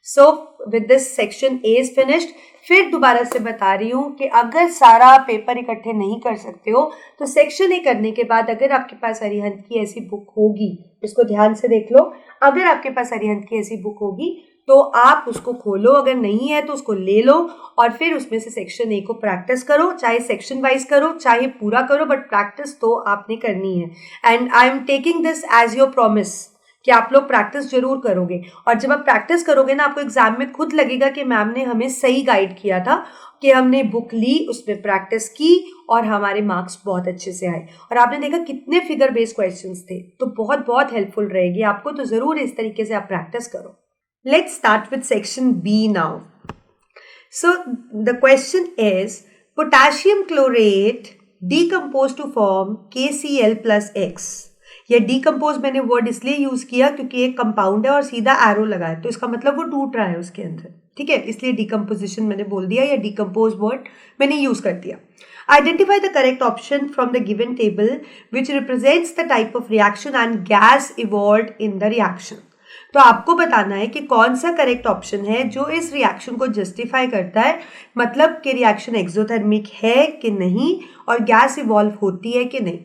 So with this section A is finished. फिर दोबारा से बता रही हूँ कि अगर सारा पेपर इकट्ठे नहीं कर सकते हो तो सेक्शन ए करने के बाद अगर आपके पास अरिहंत की ऐसी बुक होगी, इसको ध्यान से देख लो, अगर आपके पास अरिहंत की ऐसी बुक होगी तो आप उसको खोलो, अगर नहीं है तो उसको ले लो और फिर उसमें से सेक्शन ए को प्रैक्टिस करो. चाहे सेक्शन वाइज करो चाहे पूरा करो, बट प्रैक्टिस तो आपने करनी है. And I am taking this as your promise कि आप लोग प्रैक्टिस जरूर करोगे. और जब आप प्रैक्टिस करोगे ना, आपको एग्जाम में खुद लगेगा कि मैम ने हमें सही गाइड किया था, कि हमने बुक ली, उसमें प्रैक्टिस की और हमारे मार्क्स बहुत अच्छे से आए. और आपने देखा कितने फिगर बेस्ड क्वेश्चंस थे, तो बहुत बहुत हेल्पफुल रहेगी आपको. तो जरूर इस तरीके से आप प्रैक्टिस करो. Let's start with section B now. So the question is potassium chlorate decompose to form KCl plus X. ये डीकम्पोज मैंने वर्ड इसलिए यूज किया क्योंकि एक कंपाउंड है और सीधा एरो लगा है, तो इसका मतलब वो टूट रहा है उसके अंदर. ठीक है, इसलिए डीकम्पोजिशन मैंने बोल दिया, या डीकम्पोज वर्ड मैंने यूज कर दिया. Identify the correct option from the given table which represents the type of reaction and gas evolved in the reaction. तो आपको बताना है कि कौन सा करेक्ट ऑप्शन है जो इस रिएक्शन को जस्टिफाई करता है, मतलब कि रिएक्शन एक्सोथर्मिक है कि नहीं और गैस इवॉल्व होती है कि नहीं.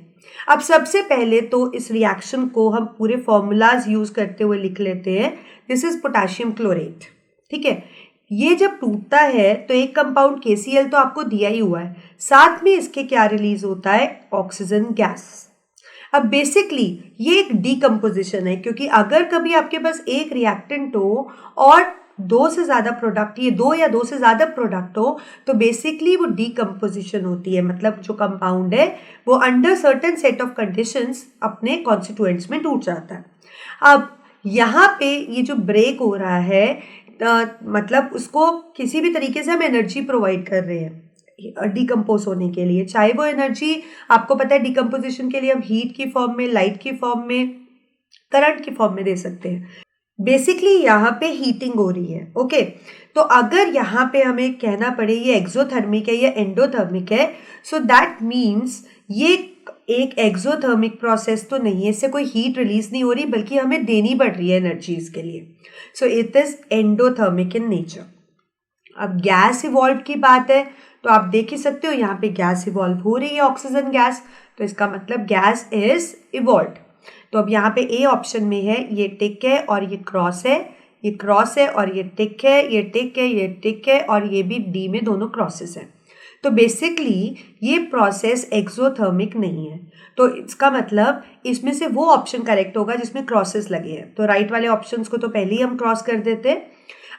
अब सबसे पहले तो इस रिएक्शन को हम पूरे फॉर्मूलाज यूज करते हुए लिख लेते हैं. This is potassium chlorate. ठीक है, ये जब टूटता है तो एक कंपाउंड KCl तो आपको दिया ही हुआ है, साथ में इसके क्या रिलीज होता है, ऑक्सीजन गैस. अब बेसिकली ये एक डीकम्पोजिशन है, क्योंकि अगर कभी आपके पास एक रिएक्टेंट हो और दो से ज्यादा प्रोडक्ट, ये दो या दो से ज्यादा प्रोडक्ट हो, तो बेसिकली वो डीकम्पोजिशन होती है. मतलब जो कंपाउंड है वो under certain set of conditions अपने कॉन्स्टिट्यूएंट्स में टूट जाता है. अब यहाँ पे ये जो ब्रेक हो रहा है, मतलब उसको किसी भी तरीके से हम एनर्जी प्रोवाइड कर रहे हैं डीकम्पोज होने के लिए. चाहे वो एनर्जी, आपको पता है डीकम्पोजिशन के लिए हम हीट की फॉर्म में, लाइट की फॉर्म में, करंट की फॉर्म में दे सकते हैं. बेसिकली यहाँ पे हीटिंग हो रही है. ओके, तो अगर यहाँ पे हमें कहना पड़े ये एक्सोथर्मिक है या एंडोथर्मिक है, सो दैट मीन्स ये एक एक्सोथर्मिक प्रोसेस तो नहीं है, इससे कोई हीट रिलीज नहीं हो रही, बल्कि हमें देनी पड़ रही है एनर्जी इसके लिए. सो it is endothermic in nature. अब गैस इवॉल्व की बात है तो आप देख ही सकते हो यहाँ पे गैस इवॉल्व हो रही है, ऑक्सीजन गैस, तो इसका मतलब गैस इज इवॉल्व. तो अब यहाँ पे ए ऑप्शन में है, ये टिक है और ये क्रॉस है, ये क्रॉस है और ये टिक है, ये टिक है, ये टिक है और ये भी डी में दोनों क्रॉसेस हैं. तो बेसिकली ये प्रोसेस एक्सोथर्मिक नहीं है. तो इसका मतलब इसमें से वो ऑप्शन करेक्ट होगा जिसमें क्रॉसेस लगे हैं. तो राइट वाले ऑप्शंस को तो पहले ही हम क्रॉस कर देते हैं.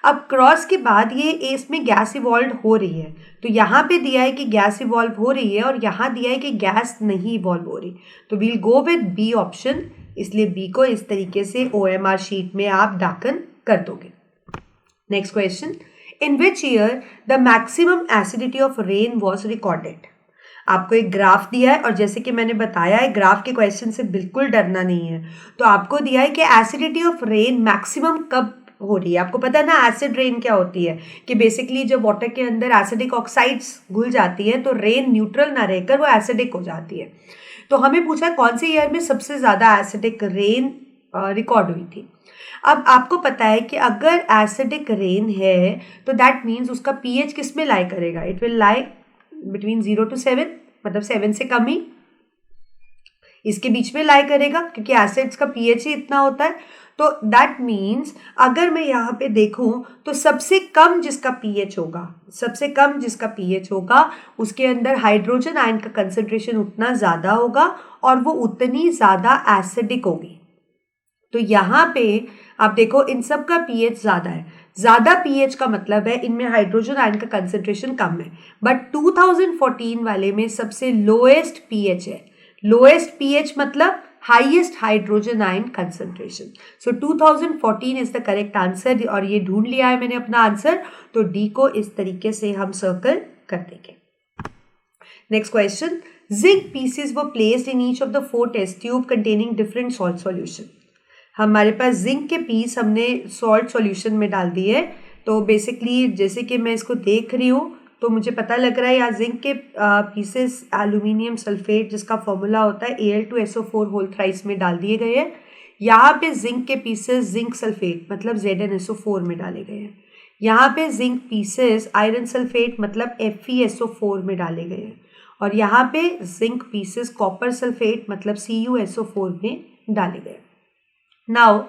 अब क्रॉस के बाद ये इसमें गैस इवॉल्व हो रही है, तो यहाँ पे दिया है कि गैस इवॉल्व हो रही है और यहाँ दिया है कि गैस नहीं इवॉल्व हो रही, तो we'll go with B option. इसलिए बी को इस तरीके से OMR शीट में आप दाखिल कर दोगे। Next question, in which year the maximum acidity of rain was recorded. आपको एक ग्राफ दिया है और जैसे कि मैंने बताया है ग्राफ के क्वेश्चन से बिल्कुल डरना नहीं है। तो आपको दिया है कि एसिडिटी ऑफ रेन मैक्सिमम कब हो रही है। आपको पता है ना एसिड रेन क्या होती है, कि बेसिकली जब वाटर के अंदर एसिडिक ऑक्साइड्स घुल जाती है तो रेन न्यूट्रल ना रहकर वो एसिडिक हो जाती है। तो हमें पूछा कौन से ईयर में सबसे ज़्यादा एसिडिक रेन रिकॉर्ड हुई थी। अब आपको पता है कि अगर एसिडिक रेन है तो दैट मीन्स उसका pH किस में लाई करेगा, it will lie between 0 to 7, मतलब 7 से कम ही इसके बीच में लाई करेगा, क्योंकि एसिड्स का pH ही इतना होता है। तो दैट मीन्स अगर मैं यहाँ पे देखूँ तो सबसे कम जिसका pH होगा उसके अंदर हाइड्रोजन आयन का कंसंट्रेशन उतना ज़्यादा होगा और वो उतनी ज़्यादा एसिडिक होगी। तो यहाँ पे आप देखो इन सब का pH ज़्यादा है, ज़्यादा pH का मतलब है इनमें हाइड्रोजन आयन का कंसंट्रेशन कम है, बट 2014 वाले में सबसे लोएस्ट pH है। लोएस्ट pH मतलब highest hydrogen ion concentration. So 2014 is the correct answer और ये ढूंढ लिया है मैंने अपना आंसर, तो डी को इस तरीके से हम सर्कल कर देंगे। Next question, zinc pieces were placed in each of the 4 test tube containing different salt solution. हमारे पास जिंक के पीस हमने सॉल्ट सॉल्यूशन में डाल दिए। तो बेसिकली जैसे कि मैं इसको देख रही हूँ तो मुझे पता लग रहा है यहाँ जिंक के पीसेस एल्यूमिनियम सल्फेट जिसका फॉर्मूला होता है Al2SO4 होल थ्राइस में डाल दिए गए हैं। यहाँ पे जिंक के पीसेस जिंक सल्फेट मतलब ZnSO4 में डाले गए हैं। यहाँ पे जिंक पीसेस आयरन सल्फेट मतलब FeSO4 में डाले गए हैं और यहाँ पे जिंक पीसेस कॉपर सल्फेट मतलब CuSO4 में डाले गए। नाउ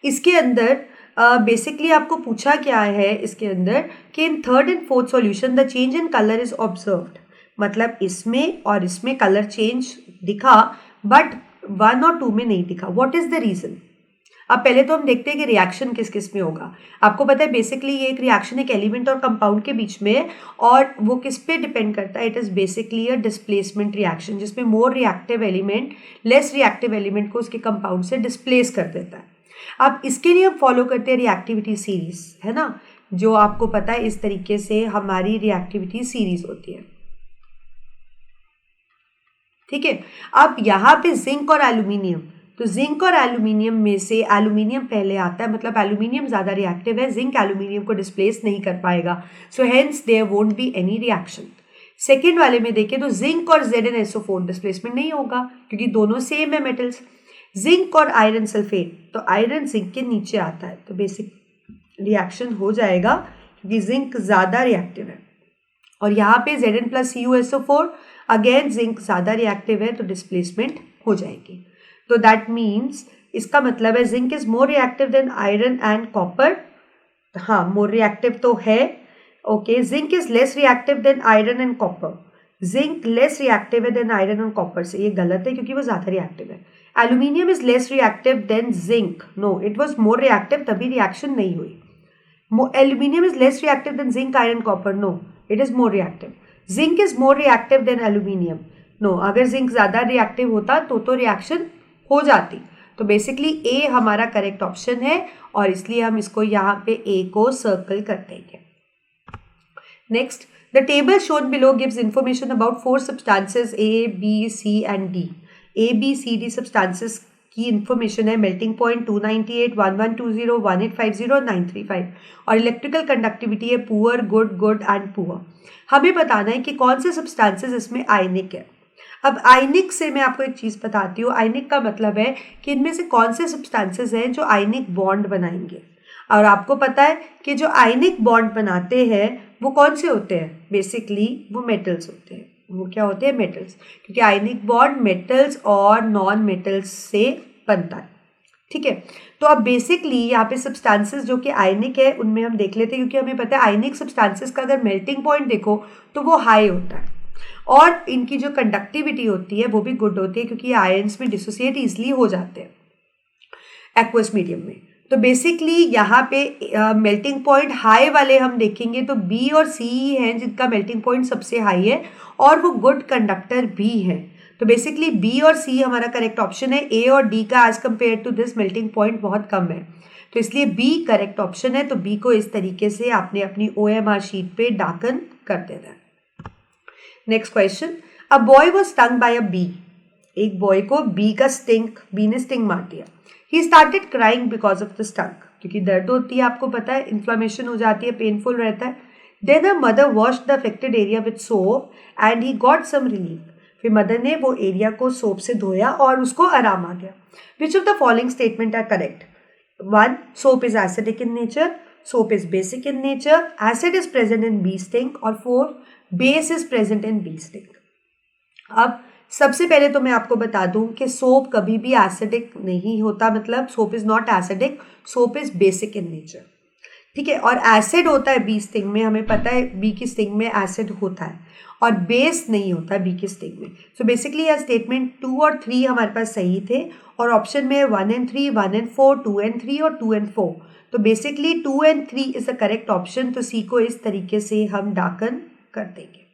इसके अंदर बेसिकली आपको पूछा क्या है इसके अंदर कि in third and fourth solution the change in colour is observed, मतलब इसमें और इसमें कलर चेंज दिखा बट 1 और 2 में नहीं दिखा। What is the reason. अब पहले तो हम देखते हैं कि रिएक्शन किस किस में होगा। आपको पता है बेसिकली ये एक रिएक्शन एक एलिमेंट और कंपाउंड के बीच में है और वो किस पे डिपेंड करता है, it is basically a displacement reaction जिसमें more reactive element less reactive element को उसके कंपाउंड से डिस्प्लेस कर देता है। अब इसके लिए हम फॉलो करते हैं रिएक्टिविटी सीरीज, है ना, जो आपको पता है इस तरीके से हमारी रिएक्टिविटी सीरीज होती है। ठीक है, अब यहाँ पे जिंक और एल्यूमिनियम, तो जिंक और एल्यूमिनियम में से एल्यूमिनियम पहले आता है, मतलब एल्यूमिनियम ज़्यादा रिएक्टिव है, जिंक एल्यूमिनियम को डिस्प्लेस नहीं कर पाएगा, so hence there won't be any reaction. Second वाले में देखें तो जिंक और ZnSO4 डिस्प्लेसमेंट नहीं होगा क्योंकि दोनों सेम है मेटल्स। जिंक और आयरन सल्फेट, तो आयरन जिंक के नीचे आता है तो बेसिक रिएक्शन हो जाएगा क्योंकि जिंक ज़्यादा रिएक्टिव है। और यहाँ पे Zn+CuSO4 अगेन जिंक ज़्यादा रिएक्टिव है तो डिस्प्लेसमेंट हो जाएगी। तो दैट मीन्स इसका मतलब है zinc is more reactive than iron and copper. हाँ, मोर रिएक्टिव तो है। Okay, zinc is less reactive than iron and copper. Zinc less reactive है देन आयरन और कॉपर से, ये गलत है क्योंकि वो ज़्यादा रिएक्टिव है। Aluminium is less reactive than zinc, no it was more reactive तभी रिएक्शन नहीं हुई। Aluminium is less reactive than zinc iron copper, no it is more reactive. Zinc is more reactive than aluminium, no अगर zinc ज़्यादा reactive होता तो reaction हो जाती। तो बेसिकली ए हमारा करेक्ट ऑप्शन है और इसलिए हम इसको यहाँ पे ए को सर्कल कर देंगे। Next, the table shown below gives information about 4 substances A, B, C and D। A, B, C, D substances की इंफॉर्मेशन है। मेल्टिंग पॉइंट 298, 1120, 1850 और 935 और इलेक्ट्रिकल कंडक्टिविटी है poor, good, good and poor. हमें बताना है कि कौन से सब्सटेंसेस इसमें आयनिक है। अब आयनिक से मैं आपको एक चीज़ बताती हूँ। आयनिक का मतलब है कि इनमें से कौन से सब्सटेंसेस हैं जो आयनिक बॉन्ड बनाएंगे। और आपको पता है कि जो आयनिक बॉन्ड बनाते हैं वो कौन से होते हैं, बेसिकली वो मेटल्स होते हैं। वो क्या होते हैं, मेटल्स, क्योंकि आयनिक बॉन्ड मेटल्स और नॉन मेटल्स से बनता है। ठीक है, तो अब बेसिकली यहाँ पे सब्सटेंसेस जो कि आयनिक है उनमें हम देख लेते हैं, क्योंकि हमें पता है आयनिक सब्सटेंसेस का अगर मेल्टिंग पॉइंट देखो तो वो हाई होता है और इनकी जो कंडक्टिविटी होती है वो भी गुड होती है क्योंकि आयंस में डिसोसिएट ईजिली हो जाते हैं एक्वस मीडियम में। तो बेसिकली यहाँ पे मेल्टिंग पॉइंट हाई वाले हम देखेंगे तो बी और सी ही हैं जिनका मेल्टिंग पॉइंट सबसे हाई है और वो गुड कंडक्टर भी है। तो बेसिकली बी और सी हमारा करेक्ट ऑप्शन है। ए और डी का as compare to this melting point बहुत कम है, तो इसलिए बी करेक्ट ऑप्शन है। तो बी को इस तरीके से आपने अपनी OMR शीट पे डाकन कर देना है। Next question, a boy was stung by a bee. एक बॉय को बी ने स्टिंग मार दिया। He started crying because of the stung, क्योंकि दर्द होती है, आपको पता है, इन्फ्लामेशन हो जाती है, पेनफुल रहता है। Then a mother washed the affected area with soap and he got some relief. फिर मदर ने वो एरिया को सोप से धोया और उसको आराम आ गया। Which of the following statement are correct? 1. Soap is acidic in nature. Soap is basic in nature. Acid is present in bee sting. और 4. Base is present in bee sting. अब सबसे पहले तो मैं आपको बता दूं कि सोप कभी भी एसिडिक नहीं होता, मतलब soap is not acidic, soap is basic in nature, ठीक है। और एसिड होता है बी स्टिंग में, हमें पता है बी की स्टिंग में एसिड होता है, और बेस नहीं होता बी की स्टिंग में। सो बेसिकली यह स्टेटमेंट 2 और 3 हमारे पास सही थे, और ऑप्शन में 1 and 3, 1 and 4, 2 and 3 और 2 and 4। तो basically 2 and 3 is the correct option. तो सी को इस तरीके से हम डाकन कर देंगे।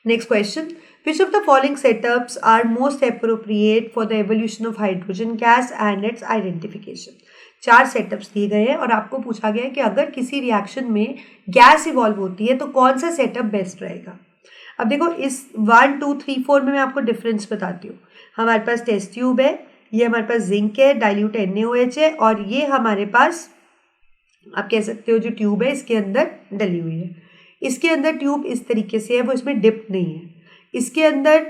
Next question, which of the following setups are most appropriate for the evolution of hydrogen gas and its identification? 4 setups दिए गए हैं और आपको पूछा गया है कि अगर किसी रिएक्शन में गैस इवॉल्व होती है तो कौन सा सेटअप बेस्ट रहेगा। अब देखो इस 1, 2, 3, 4 में मैं आपको डिफरेंस बताती हूँ। हमारे पास टेस्ट ट्यूब है, ये हमारे पास जिंक है, डाइल्यूट NaOH है, और ये हमारे पास आप कह सकते हो जो ट्यूब है इसके अंदर डली हुई है। इसके अंदर ट्यूब इस तरीके से है, वो इसमें डिप नहीं है। इसके अंदर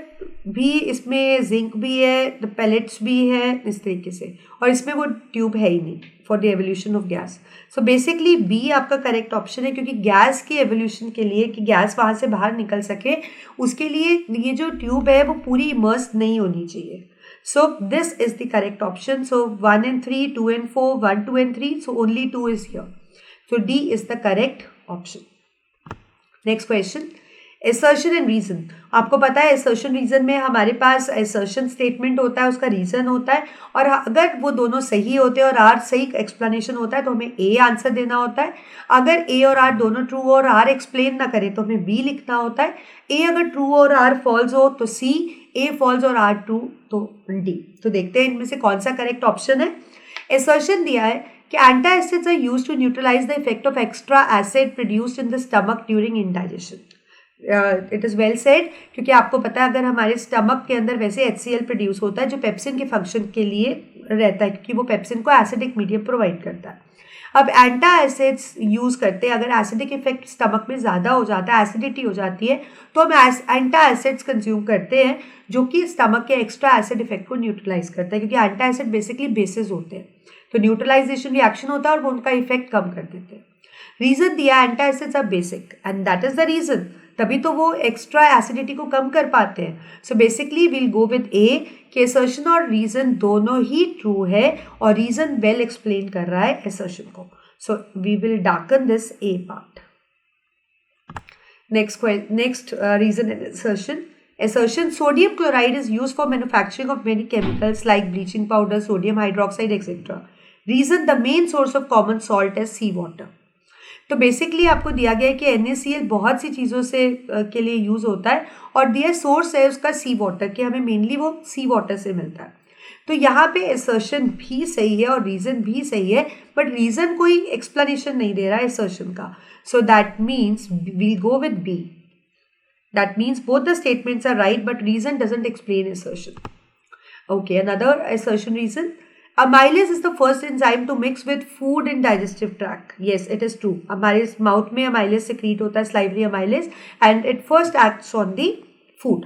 भी इसमें जिंक भी है, पेलेट्स भी है इस तरीके से, और इसमें वो ट्यूब है ही नहीं for the evolution of gas. So basically B आपका करेक्ट ऑप्शन है, क्योंकि गैस की एवोल्यूशन के लिए कि गैस वहाँ से बाहर निकल सके उसके लिए ये जो ट्यूब है वो पूरी इमर्स नहीं होनी चाहिए। सो this is the correct option. So 1 and 3, 2 and 4, 1, 2 and 3, so only 2 is here. So D is the correct option. Next question, assertion and reason. आपको पता है एसर्शन रीजन में हमारे पास एसर्शन स्टेटमेंट होता है, उसका रीजन होता है, और अगर वो दोनों सही होते हैं और आर सही एक्सप्लेनेशन होता है तो हमें ए आंसर देना होता है। अगर ए और आर दोनों ट्रू और आर एक्सप्लेन ना करे तो हमें बी लिखना होता है। ए अगर ट्रू और आर फॉल्स हो तो सी, ए फॉल्स और आर ट्रू तो डी। तो देखते हैं इनमें से कौन सा करेक्ट ऑप्शन है। एसर्शन दिया है कि antacids are used to neutralise the effect of extra acid produced in the stomach during indigestion. It is well said, क्योंकि आपको पता है अगर हमारे स्टमक के अंदर वैसे HCl प्रोड्यूस होता है जो पेप्सिन के फंक्शन के लिए रहता है, क्योंकि वो पेप्सिन को एसिडिक मीडियम प्रोवाइड करता है। अब एंटा एसिड्स यूज़ करते हैं, अगर एसिडिक इफेक्ट स्टमक में ज़्यादा हो जाता है, एसिडिटी हो जाती है, तो हम एंटा एसिड्स कंज्यूम करते हैं जो कि स्टमक के एक्स्ट्रा एसिड इफेक्ट को न्यूट्रलाइज करता है, क्योंकि एंटा एसिड बेसिकली बेसिस होते हैं, तो न्यूट्रलाइजेशन रिएक्शन होता है और वो उनका इफेक्ट कम कर देते हैं। रीजन दिया antacids are basic and that is the reason, तभी तो वो एक्स्ट्रा एसिडिटी को कम कर पाते हैं। So basically will go with A कि असर्शन और रीजन दोनों ही ट्रू है और रीजन वेल एक्सप्लेन कर रहा है असर्शन को। So we will darken this A part. Next reason and assertion. Assertion, sodium chloride is used for manufacturing of many chemicals like bleaching powder, sodium hydroxide, etc. Reason, the main source of common salt is sea water. तो basically आपको दिया गया है कि NaCl बहुत सी चीज़ों से के लिए यूज़ होता है और दिया सोर्स है उसका सी वाटर, कि हमें मेनली वो सी वाटर से मिलता है। तो यहाँ पे असर्शन भी सही है और रीज़न भी सही है, बट रीज़न कोई एक्सप्लेनेशन नहीं दे रहा है असर्शन का। So that means we'll go with B. That means both the statements are right, but reason doesn't explain assertion. Okay, another assertion reason. Amylase is the first enzyme to mix with food in digestive tract. Yes, it is true. हमारे mouth में amylase secrete होता है, salivary amylase, and it first acts on the food.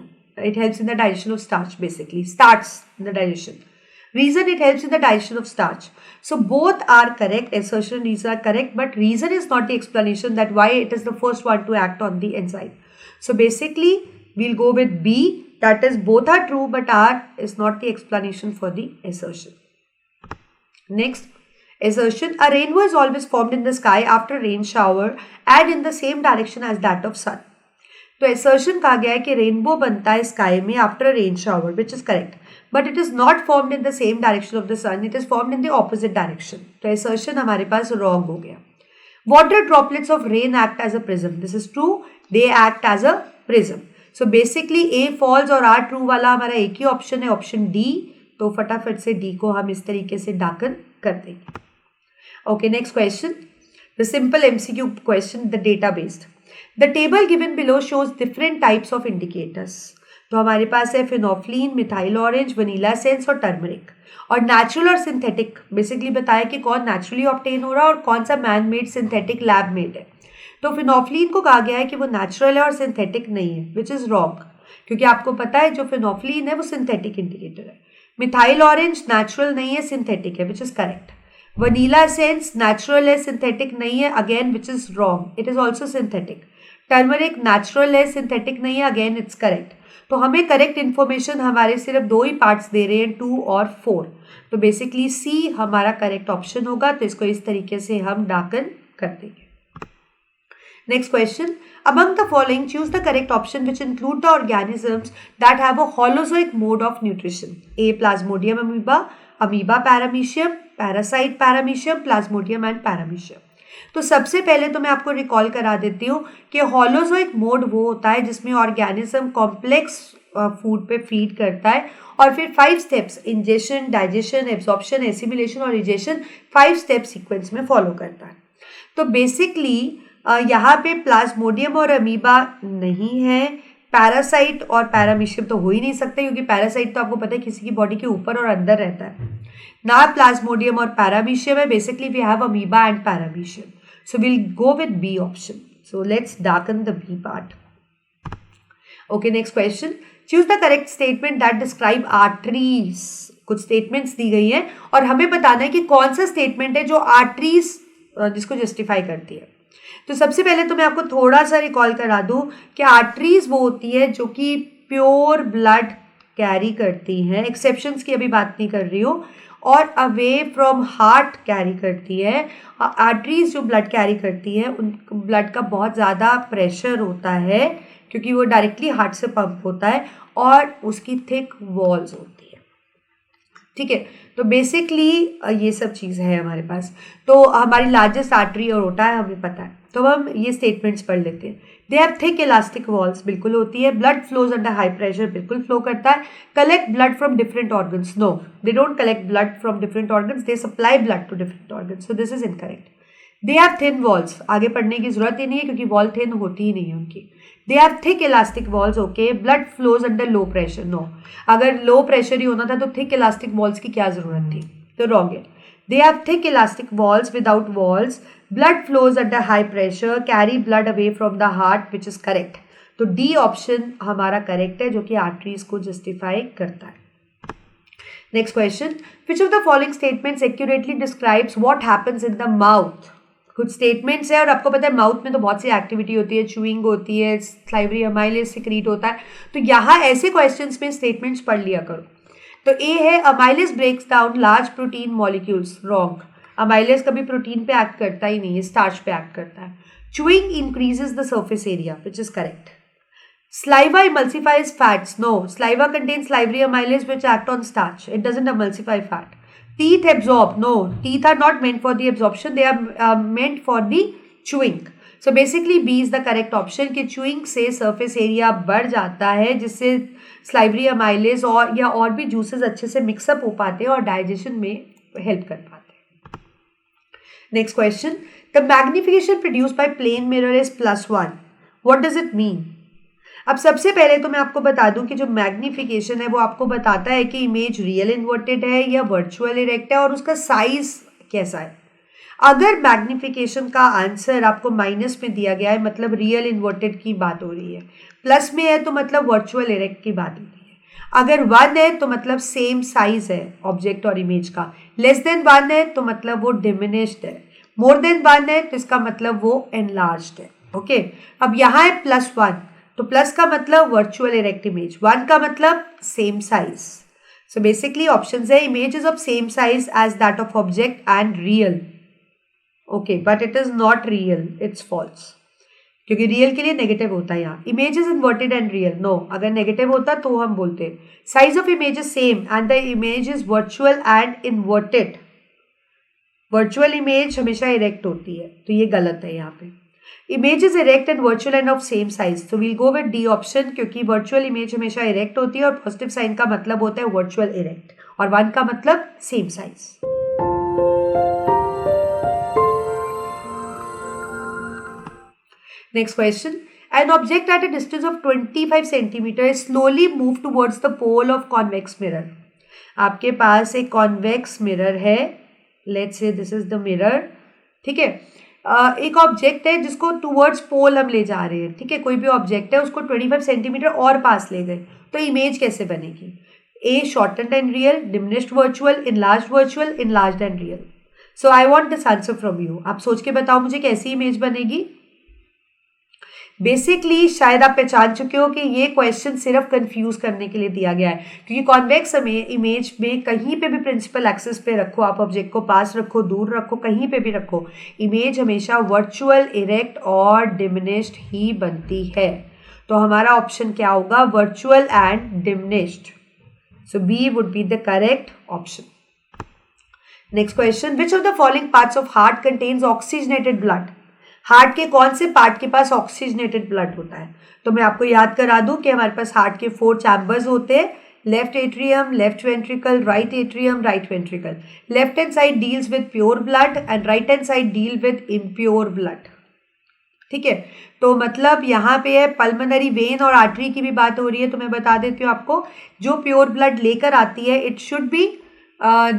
It helps in the digestion of starch, basically. Starts in the digestion. Reason, it helps in the digestion of starch. So both are correct. Assertion and reason are correct, but reason is not the explanation that why it is the first one to act on the enzyme. So basically we'll go with B, that is both are true but R is not the explanation for the assertion. Next, assertion, a rainbow is always formed in the sky after rain shower and in the same direction as that of sun. तो assertion कहा गया है कि rainbow बनता है sky में after rain shower, which is correct, but it is not formed in the same direction of the sun, it is formed in the opposite direction. तो assertion हमारे पास रॉन्ग हो गया. Water droplets of rain act as a prism. This is true. They act as a prism. So basically A false और R true वाला हमारा एक ही option है, option D. तो फटाफट से डी को हम इस तरीके से डाकन कर देंगे. Okay, next question. The simple MCQ question, the data based. The table given below shows different types of indicators. तो हमारे पास है फिनोफ्लिन, मिथाइल ऑरेंज, वनीला एसेंस और टर्मरिक. और नेचुरल और सिंथेटिक बेसिकली बताया कि कौन नेचुरली ऑब्टेन हो रहा है और कौन सा man made synthetic lab made है. तो फिनोफ्लिन को कहा गया है कि वो नेचुरल है और सिंथेटिक नहीं है, विच इज़ रॉन्ग, क्योंकि आपको पता है जो फिनोफ्लिन है वो सिंथेटिक इंडिकेटर है. मिथाइल ऑरेंज नेचुरल नहीं है, सिंथेटिक है, which is correct. Vanilla essence natural है, सिंथेटिक नहीं है, again which is wrong, it is also synthetic. Turmeric natural है, सिंथेटिक नहीं है, अगेन इट्स करेक्ट. तो हमें करेक्ट इन्फॉर्मेशन हमारे सिर्फ दो ही पार्ट्स दे रहे हैं, 2 और 4. तो बेसिकली सी हमारा करेक्ट ऑप्शन होगा. तो इसको इस तरीके से हम डाकन कर देंगे. Next question. Among the following choose the correct option which include the organisms that have a holozoic mode of nutrition. A Plasmodium amoeba, amoeba paramecium, parasite paramecium, Plasmodium and paramecium. तो सबसे पहले तो मैं आपको recall करा देती हूँ कि होलोजोइक मोड वो होता है जिसमें ऑर्गेनिज्म कॉम्प्लेक्स फूड पे फीड करता है और फिर 5 steps ingestion, digestion, absorption, assimilation और इजेशन 5 स्टेप सीक्वेंस में फॉलो करता है. तो बेसिकली यहाँ पे प्लाज्मोडियम और अमीबा नहीं है, पैरासाइट और पैरामीशियम तो हो ही नहीं सकते क्योंकि पैरासाइट तो आपको पता है किसी की बॉडी के ऊपर और अंदर रहता है. ना प्लाज्मोडियम और पैरामीशियम है, basically we have amoeba and paramecium. So we'll go with B option. So let's darken the B part. Okay, next question. Choose the correct statement that describe arteries. कुछ statements दी गई हैं और हमें बताना है कि कौन सा statement है जो arteries जिसको justify करती है. तो सबसे पहले तो मैं आपको थोड़ा सा रिकॉल करा दूं कि arteries वो होती है जो कि प्योर ब्लड कैरी करती हैं, एक्सेप्शंस की अभी बात नहीं कर रही हूँ, और अवे फ्रॉम हार्ट कैरी करती है. आर्टरीज जो ब्लड कैरी करती है उन ब्लड का बहुत ज़्यादा प्रेशर होता है क्योंकि वो डायरेक्टली हार्ट से पंप होता है और उसकी थिक वॉल्स होती है. ठीक है, तो बेसिकली ये सब चीज़ है हमारे पास. तो हमारी लार्जेस्ट आर्टरी और होता है हमें पता है. तो हम ये स्टेटमेंट्स पढ़ लेते हैं. They have thick elastic walls, बिल्कुल होती है. Blood flows under high pressure, बिल्कुल फ्लो करता है. Collect blood from different organs, no they don't collect blood from different organs, they supply blood to different organs, so this is incorrect. They have thin walls, आगे पढ़ने की जरूरत ही नहीं है क्योंकि वॉल थिन होती ही नहीं है उनकी. They have thick elastic walls, okay. Blood flows under low pressure, no. अगर लो प्रेशर ही होना था तो थिक इलास्टिक वॉल्स की क्या जरूरत थी, तो रॉन्ग है. They have thick elastic walls without walls. Blood flows under high pressure, carry blood away from the heart, which is correct. तो D ऑप्शन हमारा करेक्ट है जो कि आर्टरीज को जस्टिफाई करता है. Next question. Which of the following statements accurately describes what happens in the mouth? कुछ statements है और आपको पता है माउथ में तो बहुत सी एक्टिविटी होती है, च्यूइंग होती है, स्लाइवरी अमाइलेज सिक्रीट होता है. तो यहाँ ऐसे क्वेश्चंस में स्टेटमेंट्स पढ़ लिया करो. तो ए है amylase breaks down large protein molecules, wrong. Amylase कभी प्रोटीन पे एक्ट करता ही नहीं है, स्टार्च पे एक्ट करता है. Chewing increases the surface area, which is correct. Saliva emulsifies fats, no. Saliva contains salivary amylase which act on starch, it doesn't emulsify fat. Teeth absorb, no. Teeth are not meant for the absorption, they are meant for the chewing. So basically B is the correct option कि chewing से surface area बढ़ जाता है जिससे salivary amylase और या और भी juices अच्छे से mix up हो पाते हैं और digestion में help कर पाते हैं. Next question. The magnification produced by plane mirror is +1. What does it mean? अब सबसे पहले तो मैं आपको बता दूं कि जो मैग्निफिकेशन है वो आपको बताता है कि इमेज रियल इन्वर्टेड है या वर्चुअल इरेक्ट है और उसका साइज कैसा है. अगर मैग्निफिकेशन का आंसर आपको माइनस में दिया गया है मतलब रियल इन्वर्टेड की बात हो रही है, प्लस में है तो मतलब वर्चुअल इरेक्ट की बात हो रही है. अगर 1 है तो मतलब सेम साइज है ऑब्जेक्ट और इमेज का, लेस देन 1 है तो मतलब वो डिमिनिश्ड है, मोर देन 1 है तो इसका मतलब वो एनलार्ज्ड है. ओके, अब यहाँ है +1 तो प्लस का मतलब वर्चुअल इरेक्ट इमेज, 1 का मतलब same size. So basically option है image is of same size as that of object and real. Okay, but it is not real, it's false. क्योंकि रियल के लिए नेगेटिव होता है यहाँ. Image is inverted and real. No, अगर negative होता तो हम बोलते size of image is same and the image is virtual and inverted. Virtual image हमेशा इरेक्ट होती है, तो ये गलत है यहाँ पे. Image is erect and virtual and of same size. तो we'll go with D option, क्योंकि वर्चुअल इमेज हमेशा इरेक्ट होती है और पॉजिटिव साइन का मतलब होता है वर्चुअल इरेक्ट और 1 का मतलब same size. Next question. An object at a distance of 25 centimeter is slowly moved towards the pole of convex mirror. आपके पास एक convex mirror है. Let's say this is the mirror. ठीक है. एक ऑब्जेक्ट है जिसको टूवर्ड्स पोल हम ले जा रहे हैं. ठीक है, कोई भी ऑब्जेक्ट है उसको 25 सेंटीमीटर और पास ले गए, तो इमेज कैसे बनेगी? A shortened and real, diminished virtual, enlarged and real. So I want this answer from you. आप सोच के बताओ मुझे कैसी इमेज बनेगी. बेसिकली शायद आप पहचान चुके हो कि ये क्वेश्चन सिर्फ कंफ्यूज करने के लिए दिया गया है, क्योंकि कॉन्वेक्स इमेज में कहीं पे भी प्रिंसिपल एक्सिस पे रखो, आप ऑब्जेक्ट को पास रखो, दूर रखो, कहीं पे भी रखो, इमेज हमेशा वर्चुअल, इरेक्ट और डिमिनिश्ड ही बनती है. तो हमारा ऑप्शन क्या होगा? Virtual and diminished. So B would be the correct option. Next question. Which of the following parts of heart contains oxygenated blood? Heart के कौन से पार्ट के पास ऑक्सीजनेटेड ब्लड होता है? तो मैं आपको याद करा दूं कि हमारे पास हार्ट के 4 चैम्बर्स होते हैं. Left atrium, left ventricle, right atrium, right ventricle. Left hand side deals with pure blood and right hand side deal with impure blood. ठीक है, तो मतलब यहाँ पे है पल्मोनरी वेन और आर्टरी की भी बात हो रही है. तो मैं बता देती हूँ आपको, जो प्योर ब्लड लेकर आती है it should be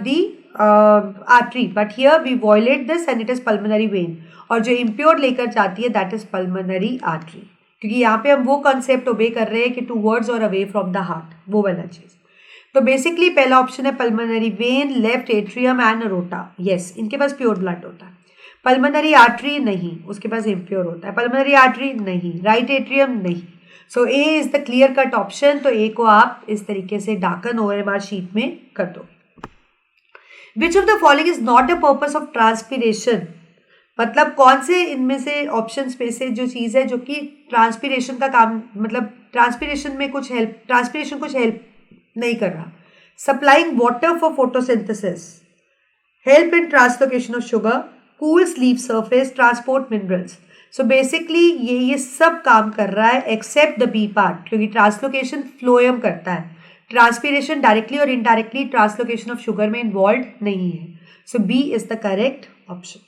the artery, but here we violate this and it is pulmonary vein. और जो इम्प्योर लेकर जाती है दैट इज पल्मोनरी आर्टरी, क्योंकि यहाँ पे हम वो कॉन्सेप्ट ओबे कर रहे हैं कि टूवर्ड्स और अवे फ्रॉम द हार्ट, वो वाला चीज. तो बेसिकली पहला ऑप्शन है pulmonary when, left atrium and aorta. Yes, इनके पास प्योर ब्लड होता है. पल्मोनरी आर्टरी नहीं, उसके पास इम्प्योर होता है. पल्मोनरी आर्टरी नहीं, राइट एट्रियम नहीं. So A is the clear cut option. तो ए को आप इस तरीके से डाकन OMR शीट में कर दो. विच of the following is not the purpose of transpiration? मतलब कौन से इनमें से ऑप्शन में से जो चीज़ है जो कि ट्रांसपीरेशन का काम, मतलब ट्रांसपीरेशन कुछ हेल्प नहीं कर रहा. Supplying water for photosynthesis, help in translocation of sugar, cools leaf surface, transport minerals. So basically ये सब काम कर रहा है एक्सेप्ट द बी पार्ट, क्योंकि ट्रांसलोकेशन फ्लोएम करता है. ट्रांसपीरेशन डायरेक्टली और इनडायरेक्टली ट्रांसलोकेशन ऑफ शुगर में इन्वॉल्व नहीं है. So B is the correct option.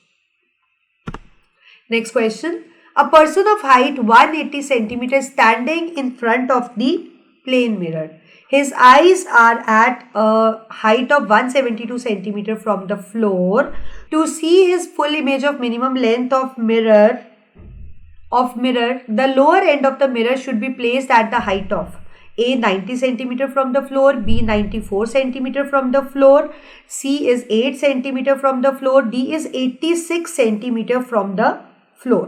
Next question. A person of height 180 centimeter standing in front of the plane mirror. His eyes are at a height of 172 centimeter from the floor. To see his full image of minimum length of mirror, the lower end of the mirror should be placed at the height of A 90 centimeter from the floor, B 94 centimeter from the floor, C is 8 centimeter from the floor, D is 86 centimeter from the floor.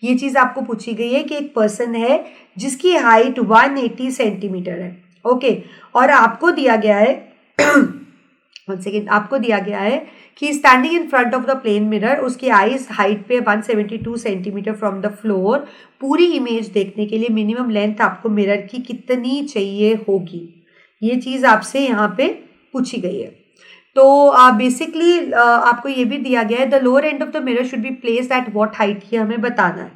ये चीज आपको पूछी गई है कि एक person है जिसकी हाइट 180 सेंटीमीटर है. ओके, और आपको दिया गया है आपको दिया गया है कि standing in front of the plane mirror, उसकी आईज हाइट पे 172 सेंटीमीटर फ्रॉम द फ्लोर. पूरी इमेज देखने के लिए मिनिमम लेंथ आपको मिरर की कितनी चाहिए होगी, ये चीज आपसे यहाँ पे पूछी गई है. तो बेसिकली आपको ये भी दिया गया है the lower end of the mirror should be placed at what height, ये हमें बताना है.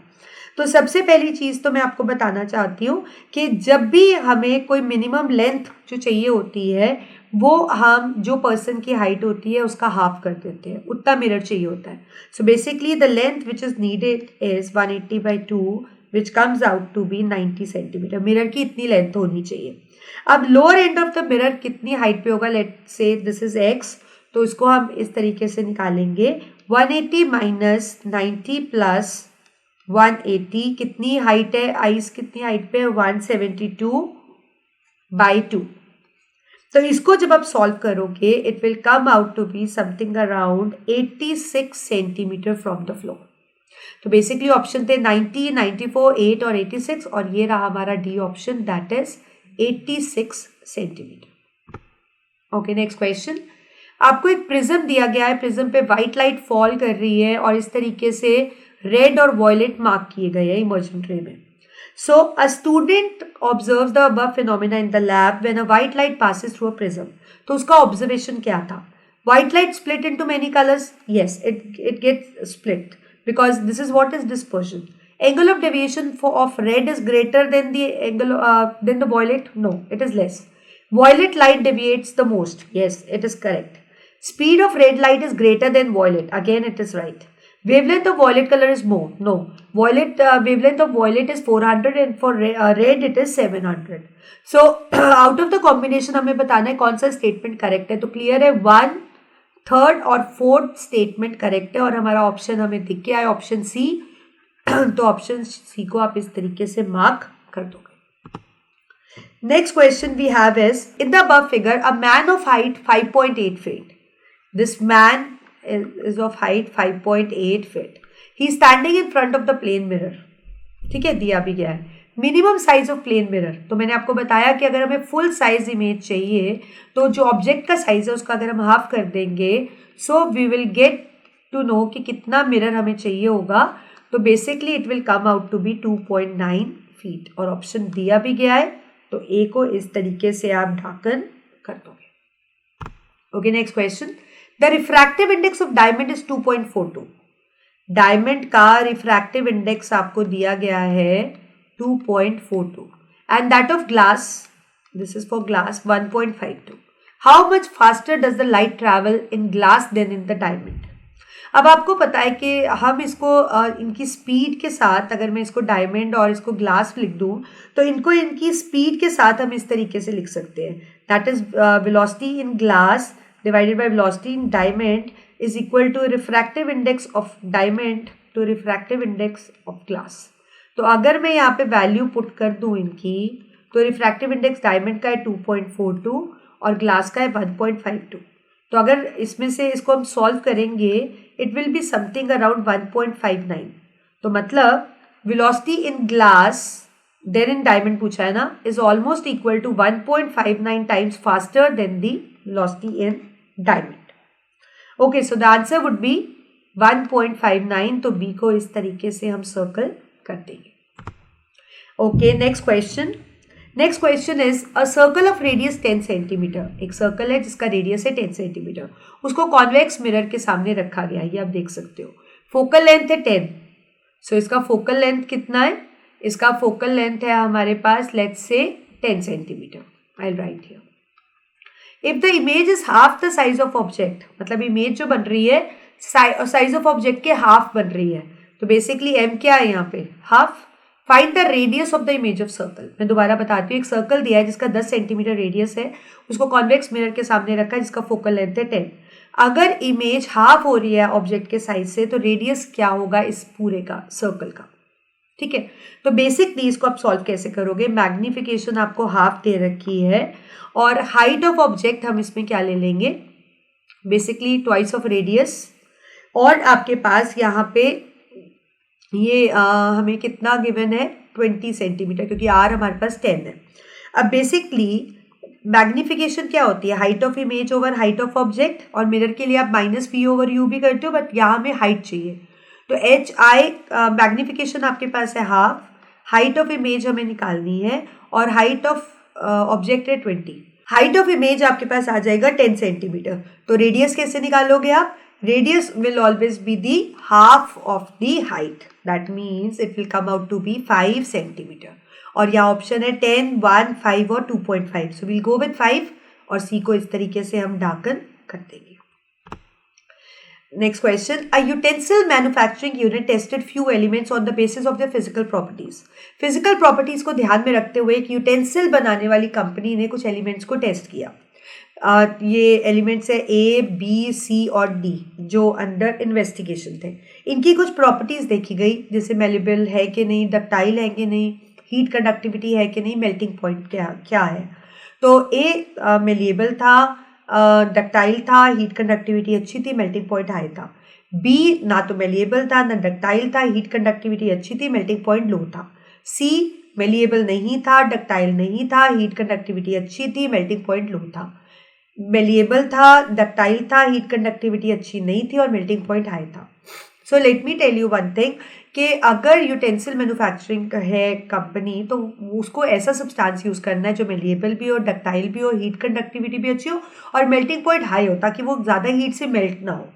तो सबसे पहली चीज़ तो मैं आपको बताना चाहती हूँ कि जब भी हमें कोई मिनिमम लेंथ जो चाहिए होती है वो हम जो पर्सन की हाइट होती है उसका हाफ कर देते हैं, उतना मिरर चाहिए होता है. So basically the length which is needed is 180/2 which comes out to be 90 centimetre. Mirror की इतनी लेंथ होनी चाहिए. अब lower end of the mirror कितनी हाइट पे होगा? लेट से दिस इज x, तो इसको हम इस तरीके से निकालेंगे. 180 माइनस 90 प्लस 180 कितनी हाइट है? आइस कितनी हाइट पे है? 172/2. तो इसको जब आप सॉल्व करोगे it will come out to be something around 86 centimetre from the floor. तो बेसिकली ऑप्शन थे 90, 94, 8 और 86, और ये रहा हमारा D option, that is 86 centimetre. Okay, next question. आपको एक प्रिज्म दिया गया है, प्रिज्म पे वाइट लाइट फॉल कर रही है और इस तरीके से रेड और वॉयलेट मार्क किए गए हैं इमर्जेंट रे में. So, a student observes the above phenomena in the lab when a white light passes through a prism. तो उसका observation क्या था? White light split into many colors? Yes, it gets split because this is what is dispersion. Angle of deviation of red is greater than the angle than the violet? No, it is less. Violet light deviates the most. Yes, it is correct. Speed of red light is greater than violet. Again, it is right. Wavelength of violet color is more. No. Wavelength of violet is 400 and for red it is 700. So out of the combination हमें बताना है कौन सा statement correct है. तो clear है 1, 3rd और 4th statement correct है और हमारा ऑप्शन हमें दिख गया है ऑप्शन सी. तो ऑप्शन सी को आप इस तरीके से मार्क कर दोगे. Next question we have is in the above figure a man of height 5.8 feet. This man is of height 5.8 feet. He is standing in front of the plane mirror. ठीक है, दिया भी गया है. Minimum size of plane mirror. तो मैंने आपको बताया कि अगर हमें फुल साइज इमेज चाहिए तो जो ऑब्जेक्ट का साइज है उसका अगर हम हाफ कर देंगे so we will get to know कि कितना मिरर हमें चाहिए होगा. तो basically it will come out to be 2.9 feet और ऑप्शन दिया भी गया है. तो ए को इस तरीके से आप ढाकन कर दोगे. Okay, next question. The refractive index of diamond is 2.42. Diamond का रिफ्रैक्टिव इंडेक्स आपको दिया गया है 2.42 and that of glass, this is for glass, 1.52. How much faster does the light travel in glass than in the diamond? अब आपको पता है कि हम इसको इनकी स्पीड के साथ, अगर मैं इसको डायमंड और इसको ग्लास लिख दूं तो इनको इनकी स्पीड के साथ हम इस तरीके से लिख सकते हैं. That is velocity in glass divided by velocity in diamond is equal to refractive index of diamond to refractive index of glass. तो अगर मैं यहाँ पे वैल्यू पुट कर दूँ इनकी तो रिफ्रैक्टिव इंडेक्स डायमंड का है 2.42 और ग्लास का है 1.52. तो अगर इसमें से इसको हम सॉल्व करेंगे it will be something around 1.59. तो मतलब velocity in glass than in diamond पूछा है ना is almost equal to 1.59 times faster than the velocity in diamond. Okay, so the answer would be 1.59. तो B को इस तरीके से हम सर्कल कर देंगे. Okay, next question. Next question is a circle of radius 10 centimeter. एक सर्कल है जिसका रेडियस है 10 सेंटीमीटर. उसको कॉन्वेक्स मिरर के सामने रखा गया है, ये आप देख सकते हो. फोकल लेंथ है 10. सो इसका फोकल लेंथ कितना है? इसका फोकल लेंथ है हमारे पास let's say 10 centimetre. I will write here. If the image is half the size of object, मतलब इमेज जो बन रही है साइज ऑफ ऑब्जेक्ट के हाफ बन रही है. तो बेसिकली एम क्या है यहाँ पे? Half. Find the radius of the image of circle. मैं दोबारा बताती हूँ. एक सर्कल दिया है जिसका 10 सेंटीमीटर रेडियस है, उसको कॉन्वेक्स मिरर के सामने रखा है जिसका फोकल लेंथ है 10. अगर इमेज हाफ हो रही है ऑब्जेक्ट के साइज से तो रेडियस क्या होगा इस पूरे का सर्कल का? ठीक है. तो बेसिकली इसको आप सॉल्व कैसे करोगे? मैग्निफिकेशन आपको हाफ दे रखी है और हाइट ऑफ ऑब्जेक्ट हम इसमें क्या ले लेंगे? Basically twice of radius. और आपके पास यहाँ पे ये हमें कितना गिवन है? 20 सेंटीमीटर, क्योंकि आर हमारे पास 10 है. अब बेसिकली मैग्निफिकेशन क्या होती है? Height of image over height of object. और मिरर के लिए आप -v/u भी करते हो, बट यहाँ हमें हाइट चाहिए. तो एच आई मैग्निफिकेशन आपके पास है हाफ. हाइट ऑफ इमेज हमें निकालनी है और हाइट ऑफ ऑब्जेक्ट है 20. हाइट ऑफ इमेज आपके पास आ जाएगा 10 सेंटीमीटर. तो रेडियस कैसे निकालोगे आप? Radius will always be the half of the height. That means it will come out to be 5 centimetre. और यहाँ ऑप्शन है 10, 1, 5 और 2.5. सो विल गो विद 5 और सी को इस तरीके से हम ढाकन कर देंगे. Next question. A utensil manufacturing unit tested few elements on the basis of their physical properties. Physical properties को ध्यान में रखते हुए एक यूटेंसिल बनाने वाली कंपनी ने कुछ एलिमेंट्स को टेस्ट किया. ये एलिमेंट्स है A, B, C और D जो अंडर इन्वेस्टिगेशन थे. इनकी कुछ प्रॉपर्टीज़ देखी गई, जैसे मेलेबल है कि नहीं, डक्टाइल है कि नहीं, हीट कंडक्टिविटी है कि नहीं, मेल्टिंग पॉइंट क्या है. तो A मेलेबल था, डक्टाइल था, हीट कंडक्टिविटी अच्छी थी, मेल्टिंग पॉइंट हाई था. बी ना तो मेलिएबल था ना डक्टाइल था, हीट कंडक्टिविटी अच्छी थी, मेल्टिंग पॉइंट लो था. सी मेलिएबल नहीं था, डक्टाइल नहीं था, हीट कंडक्टिविटी अच्छी थी, मेल्टिंग पॉइंट लो था. मेलिएबल था, डक्टाइल था, हीट कंडक्टिविटी अच्छी नहीं थी और मेल्टिंग पॉइंट हाई था. So let me tell you one thing कि अगर यूटेंसिल मैन्युफैक्चरिंग है कंपनी, तो उसको ऐसा सब्सटेंस यूज़ करना है जो मेलिएबल भी हो, डक्टाइल भी हो, हीट कंडक्टिविटी भी अच्छी हो और मेल्टिंग पॉइंट हाई हो, ताकि वो ज़्यादा हीट से मेल्ट ना हो।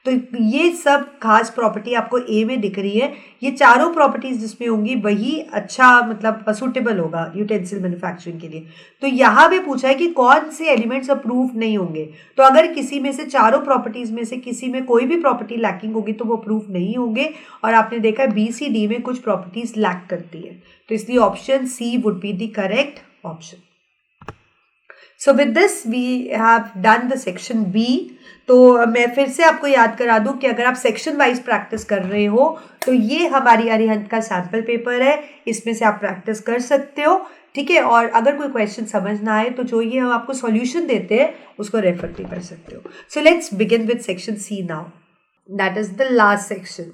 तो ये सब खास प्रॉपर्टी आपको ए में दिख रही है। ये चारों प्रॉपर्टीज जिसमें होंगी वही अच्छा मतलब सूटेबल होगा यूटेंसिल मैन्युफैक्चरिंग के लिए। तो यहाँ पे पूछा है कि कौन से एलिमेंट्स अप्रूव नहीं होंगे। तो अगर किसी में से चारों प्रॉपर्टीज में से किसी में कोई भी प्रॉपर्टी लैकिंग होगी तो वो अप्रूव नहीं होंगे। और आपने देखा बी सी डी में कुछ प्रॉपर्टीज लैक करती है, तो इसलिए option C would be the correct option. So with this we have done the section B. तो मैं फिर से आपको याद करा दूं कि अगर आप सेक्शन वाइज प्रैक्टिस कर रहे हो तो ये हमारी अरिहंत का सैम्पल पेपर है, इसमें से आप प्रैक्टिस कर सकते हो, ठीक है। और अगर कोई क्वेश्चन समझ ना आए तो जो ये हम आपको सॉल्यूशन देते हैं उसको रेफर भी कर सकते हो। So let's begin with section C now, that is the last section.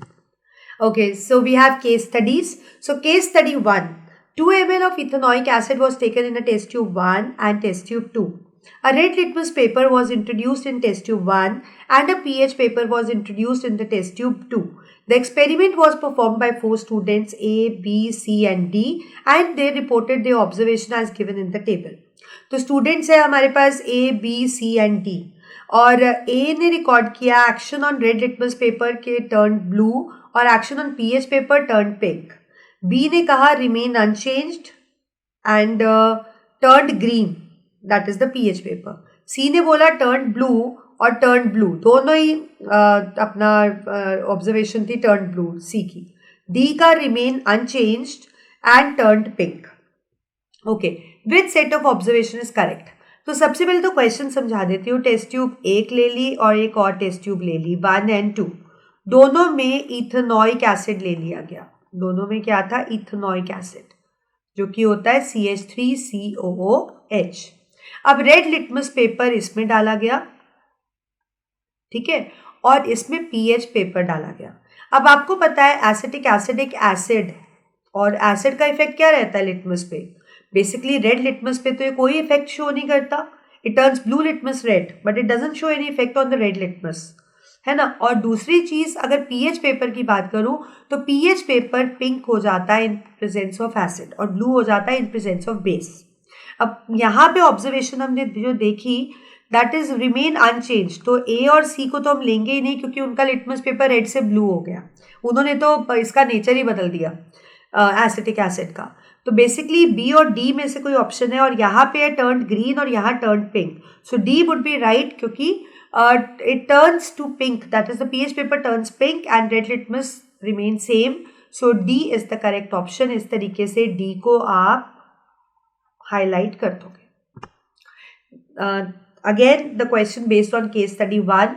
Okay, so we have case studies. So case study 1, 2 ml of ethanoic acid was taken in a test tube 1 and test tube 2. A red litmus paper was introduced in test tube 1 and a pH paper was introduced in the test tube 2. The experiment was performed by 4 students A, B, C and D and they reported their observation as given in the table. तो students है हमारे पास A, B, C and D और A ने record किया action on red litmus paper के turn blue और action on pH paper turn pink. B ने कहा remain unchanged and turn green, that is the pH paper. C ने बोला turn blue और टर्न ब्लू, दोनों ही अपना ऑब्जर्वेशन थी टर्न ब्लू सी की। डी का remain unchanged and turn pink. Okay, which set of observation is correct. तो सबसे पहले तो क्वेश्चन समझा देती हूँ। टेस्ट ट्यूब एक ले ली और एक और टेस्ट ट्यूब ले ली 1 and 2, दोनों में इथेनॉइक एसिड ले लिया गया। दोनों में क्या था? इथेनॉइक एसिड, जो कि होता है CH3COOH। अब रेड लिटमस पेपर इसमें डाला गया, ठीक है, और इसमें पीएच पेपर डाला गया। अब आपको पता है एसिटिक एसिड एक एसिड है और एसिड का इफेक्ट क्या रहता है लिटमस पे? बेसिकली रेड लिटमस पे तो ये कोई इफेक्ट शो नहीं करता, it turns blue litmus red but it doesn't show any effect on the red litmus, है ना। और दूसरी चीज अगर पीएच पेपर की बात करूं तो पीएच पेपर पिंक हो जाता है इन प्रेजेंस ऑफ एसिड और ब्लू हो जाता है इन प्रेजेंस ऑफ बेस। अब यहाँ पे ऑब्जर्वेशन हमने जो देखी दैट इज रिमेन अनचेंज, तो ए और सी को तो हम लेंगे ही नहीं क्योंकि उनका लिटमस पेपर रेड से ब्लू हो गया, उन्होंने तो इसका नेचर ही बदल दिया एसिटिक एसिड का। तो बेसिकली बी और डी में से कोई ऑप्शन है और यहाँ पे है टर्न ग्रीन और यहाँ turn pink, so D would B right क्योंकि it turns to pink, that is the pH paper turns pink and red litmus remain same, so D is the correct option। इस तरीके से D को आप highlight कर दोगे। Again the question based on case study 1,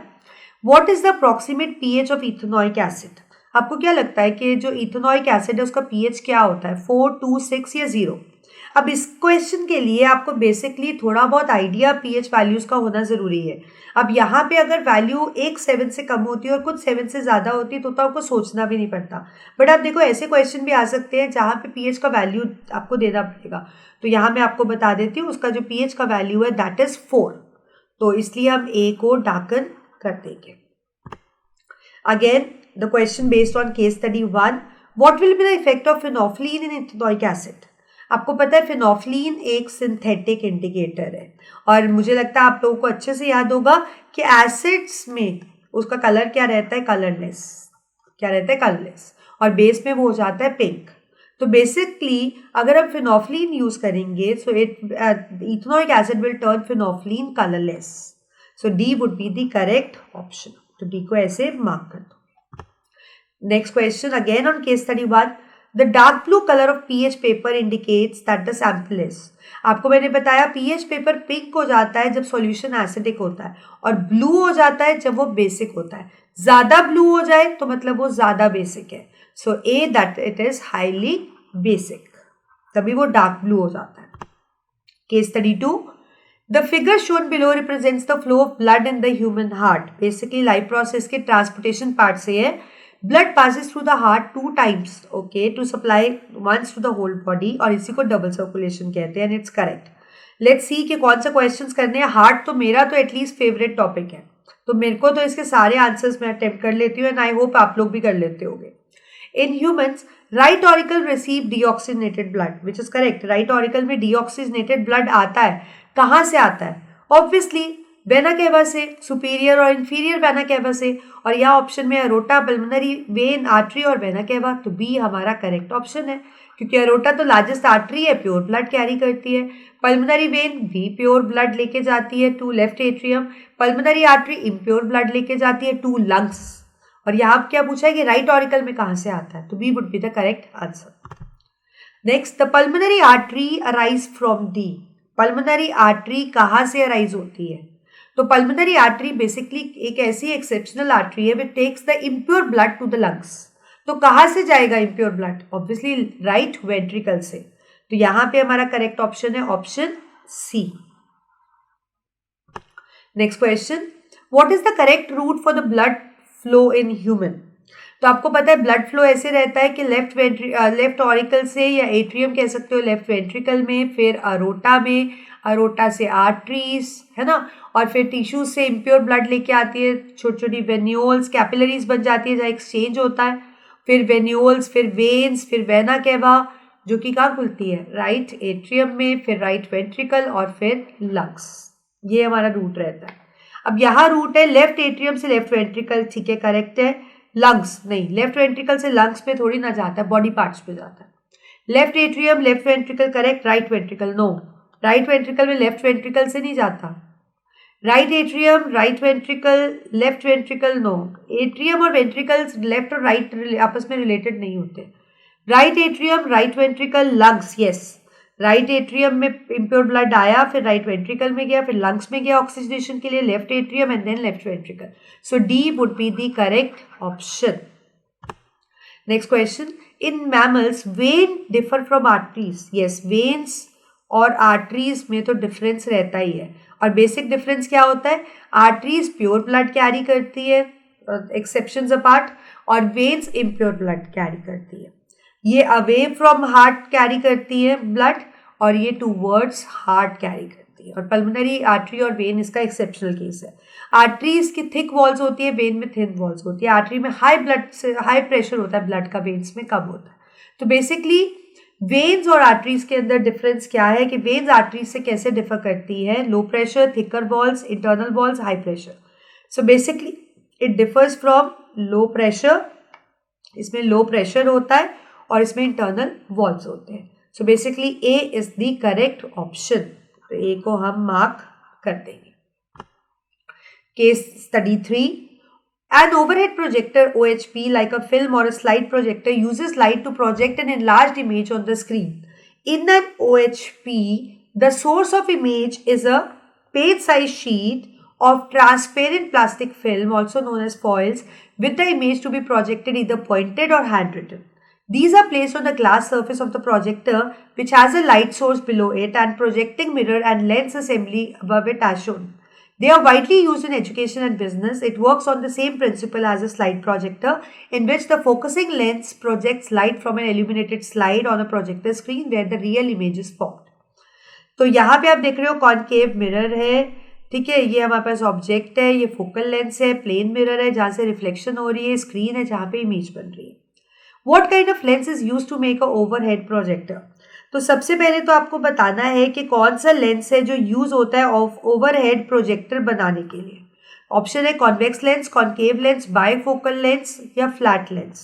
what is the approximate pH of ethanoic acid? आपको क्या लगता है कि जो इथेनॉइक एसिड है उसका pH क्या होता है? 4, 2, 6 या 0? अब इस क्वेश्चन के लिए आपको बेसिकली थोड़ा बहुत आइडिया पीएच वैल्यूज का होना जरूरी है। अब यहाँ पे अगर वैल्यू एक 7 से कम होती है और कुछ 7 से ज़्यादा होती है तो आपको सोचना भी नहीं पड़ता, बट आप देखो ऐसे क्वेश्चन भी आ सकते हैं जहाँ पे पीएच का वैल्यू आपको देना पड़ेगा। तो यहाँ मैं आपको बता देती हूँ उसका जो पीएच का वैल्यू है दैट इज 4, तो इसलिए हम ए को डाकन कर देंगे। Again the question based on case study 1, what will be the effect of phenolphthalein in ethanoic acid? आपको पता है फिनोफ्लिन एक सिंथेटिक इंडिकेटर है और मुझे लगता है आप लोगों को अच्छे से याद होगा कि एसिड्स में उसका कलर क्या रहता है? कलरलेस। क्या रहता है? कलरलेस। और बेस में वो हो जाता है पिंक। तो बेसिकली अगर हम फिनोफ्लिन यूज करेंगे so ethanoic acid will turn phenolphthalein colourless, so D would be the correct option. तो डी को ऐसे मार्क कर दो। Next question again on case study 1, The dark blue color of pH paper indicates that the sample is। आपको मैंने बताया pH paper pink हो जाता है जब सॉल्यूशन एसिडिक होता है और ब्लू हो जाता है जब वो बेसिक होता है। ज़्यादा ब्लू हो जाए तो मतलब वो ज़्यादा बेसिक है, so A that it is highly basic, तभी वो डार्क ब्लू हो जाता है। Case study 2, The figure shown below represents the flow of blood in the human heart। Basically life process के ट्रांसपोर्टेशन पार्ट से है। Blood passes through the heart 2 times, okay, to supply once to the whole body और इसी को double circulation कहते हैं and it's correct। Let's see कि कौन सा क्वेश्चंस करने हैं। हार्ट तो मेरा तो एटलीस्ट फेवरेट टॉपिक है, तो मेरे को तो इसके सारे आंसर्स मैं अटेम्प्ट कर लेती हूँ एंड आई होप आप लोग भी कर लेते होंगे. In humans right auricle receive deoxygenated blood which is correct. Right auricle में डीऑक्सीजनेटेड ब्लड आता है. कहाँ से आता है? ऑब्वियसली वेना केवा से, सुपीरियर और इंफीरियर वेना केवा से. और यह ऑप्शन में अरोटा, पल्मोनरी वेन, आर्टरी और वेना केवा. तो बी हमारा करेक्ट ऑप्शन है क्योंकि अरोटा तो लार्जेस्ट आर्टरी है, प्योर ब्लड कैरी करती है. पल्मोनरी वेन भी प्योर ब्लड लेके जाती है to left atrium. Pulmonary artery impure blood लेके जाती है टू लंग्स. और यहाँ क्या पूछा है कि राइट ऑरिकल में कहाँ से आता है, तो B would be the correct answer. Next, the pulmonary artery arise from D. Pulmonary artery कहाँ से अराइज होती है? तो पल्मोनरी आर्टरी बेसिकली एक ऐसी एक्सेप्शनल आर्टरी है which takes the impure blood to the lungs. तो कहाँ से जाएगा impure blood? Obviously right ventricle से. तो यहाँ पे हमारा करेक्ट ऑप्शन है option C. Next question, what is the correct route for the blood flow in human? तो आपको पता है ब्लड फ्लो ऐसे रहता है कि लेफ्ट ऑरिकल से या एट्रियम कह सकते हो लेफ्ट वेंट्रिकल में, फिर अरोटा में, अरोटा से आर्टरीज, है ना, और फिर टिश्यूज से इम्प्योर ब्लड लेके आती है, छोटी छोटी वेन्यूल्स, कैपिलरीज बन जाती है जहाँ एक्सचेंज होता है, फिर वेन्यूल्स, फिर वेन्स, फिर वेना केवा जो कि कहाँ खुलती है? राइट एट्रियम में, फिर राइट वेंट्रिकल और फिर लंग्स. ये हमारा रूट रहता है. अब यहाँ रूट है लेफ्ट एट्रियम से लेफ्ट वेंट्रिकल, ठीक है, करेक्ट है. लंग्स नहीं, लेफ्ट वेंट्रिकल से लंग्स पे थोड़ी ना जाता है, बॉडी पार्ट्स पे जाता है. Left atrium left ventricle correct. Right ventricle no, right ventricle में लेफ्ट वेंट्रिकल से नहीं जाता. Right atrium right ventricle left ventricle no. Atrium और वेंट्रिकल लेफ्ट और राइट आपस में रिलेटेड नहीं होते. Right atrium right ventricle lungs, yes. Right atrium में इम्प्योर ब्लड आया, फिर राइट वेंट्रिकल में गया, फिर लंग्स में गया ऑक्सीजनेशन के लिए, left atrium and then left ventricle. So D would be the correct option. Next question, in mammals vein differ from arteries. Yes, veins और आर्टरीज में तो डिफरेंस रहता ही है. और बेसिक डिफरेंस क्या होता है? आर्टरीज प्योर ब्लड कैरी करती है, एक्सेप्शंस अपार्ट, और वेन्स इम्प्योर ब्लड कैरी करती है. ये अवे फ्रॉम हार्ट कैरी करती है ब्लड और ये टूवर्ड्स हार्ट कैरी करती है. और पल्मोनरी आर्टरी और वेन इसका एक्सेप्शनल केस है. आर्टरीज की थिक वॉल्स होती है, वेन में थिन वॉल्स होती है. आर्टरी में हाई प्रेशर होता है ब्लड का, वेन्स में कम होता है. तो बेसिकली वेन्स और आर्टरीज के अंदर डिफरेंस क्या है कि वेन्स आर्टरीज से कैसे डिफर करती है? Low pressure, thicker walls, internal walls, high pressure. So basically it differs from low pressure, इसमें लो प्रेशर होता है और इसमें इंटरनल वॉल्स होते हैं. So basically A is the correct option. तो ए को हम मार्क कर देंगे. Case study 3. An overhead projector OHP like a film or a slide projector uses light to project an enlarged image on the screen. In an OHP, the source of image is a page-sized sheet of transparent plastic film, also known as foils, with the image to be projected either pointed or handwritten. These are placed on the glass surface of the projector, which has a light source below it and projecting mirror and lens assembly above it as shown. They are widely used in education and business. It works on the same principle as a slide projector, in which the focusing lens projects light from an illuminated slide on a projector screen where the real image is formed. तो यहाँ पे आप देख रहे हो concave mirror है, ठीक है, ये हमारे पास ऑब्जेक्ट है, ये फोकल लेंस है, प्लेन मिरर है जहाँ से रिफ्लेक्शन हो रही है, स्क्रीन है जहाँ पे इमेज बन रही है. What kind of lens is used to make a overhead projector? तो सबसे पहले तो आपको बताना है कि कौन सा लेंस है जो यूज होता है ओवरहेड प्रोजेक्टर बनाने के लिए. ऑप्शन है convex lens, concave lens, bifocal lens या फ्लैट लेंस.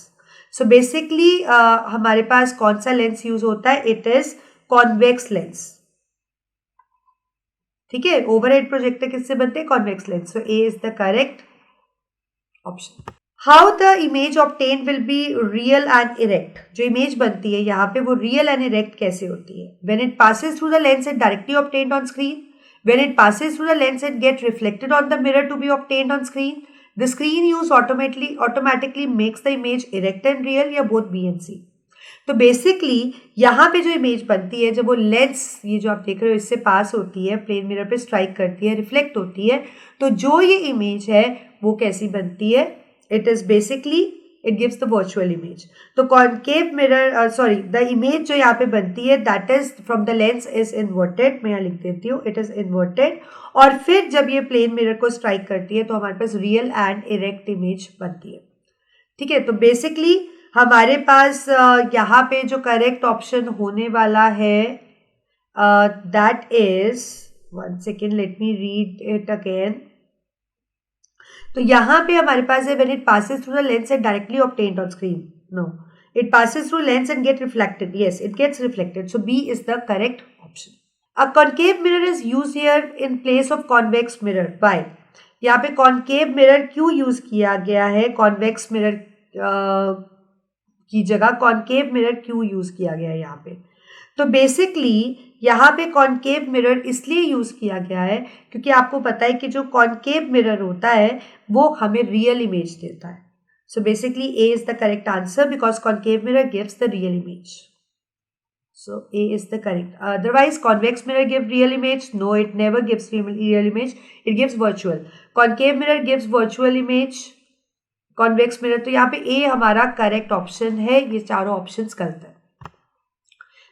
सो बेसिकली हमारे पास कौन सा लेंस यूज होता है? It is convex lens. ठीक है, ओवरहेड प्रोजेक्टर किससे बनते हैं? Convex lens. So A is the correct option. How the image obtain will be real and erect. जो इमेज बनती है यहाँ पे वो रियल एंड इरेक्ट कैसे होती है? When it passes through the lens and directly obtained on screen, when it passes through the lens and get reflected on the mirror to be obtained on screen, the screen use automatically makes the image erect and real, या both B and C. तो basically यहाँ पे जो image बनती है जब वो lens, ये जो आप देख रहे हो, इससे पास होती है, प्लेन मिरर पे स्ट्राइक करती है, रिफ्लेक्ट होती है, तो जो ये इमेज है वो कैसी बनती है? It is basically it gives the virtual image. तो concave mirror the image जो यहाँ पे बनती है that is from the lens is inverted. मैं यहाँ लिख देती हूँ, it is inverted. और फिर जब ये plane mirror को strike करती है तो हमारे पास real and erect image बनती है. ठीक है, तो बेसिकली हमारे पास यहाँ पे जो करेक्ट ऑप्शन होने वाला है that is, one second let me read it again. तो यहाँ पे हमारे पास है when it passes through the lens and directly obtained on screen. No, it passes through lens and get reflected. Yes, it gets reflected. So B is the correct option. A concave mirror is use here in place of convex mirror by. यहाँ पे concave mirror क्यों use किया गया है, convex mirror की जगह concave mirror क्यों use किया गया है यहाँ पे? तो बेसिकली यहाँ पे कॉन्केव मिरर इसलिए यूज किया गया है क्योंकि आपको पता है कि जो कॉन्केव मिरर होता है वो हमें रियल इमेज देता है. So basically A is the correct answer because concave mirror gives the real image. So A is the correct. Otherwise, convex mirror gives real image. No, it never gives real image. It gives virtual. Concave mirror gives virtual image. Convex mirror. तो यहाँ पे A हमारा correct option है. ये चारों options गलत है.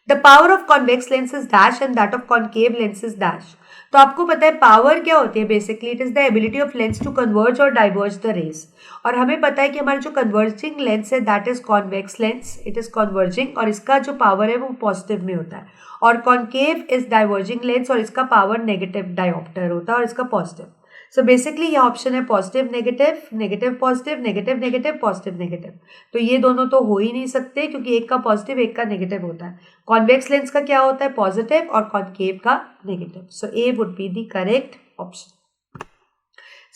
The power of convex lens is dash and that of concave lens is dash. तो आपको पता है पावर क्या होती है? Basically it is the ability of lens to converge और डाइवर्ज द रेज. और हमें पता है कि हमारा जो कन्वर्जिंग लेंस है that is convex lens. It is converging और इसका जो पावर है वो पॉजिटिव में होता है. और कॉन्केव इज डाइवर्जिंग लेंस और इसका पावर नेगेटिव डायोप्टर होता है और इसका पॉजिटिव. सो बेसिकली ये ऑप्शन है positive negative, negative positive, negative negative, positive negative. तो ये दोनों तो हो ही नहीं सकते क्योंकि एक का पॉजिटिव एक का नेगेटिव होता है. कॉन्वेक्स लेंस का क्या होता है? पॉजिटिव और कॉन्केव का negative. So A would be the correct option.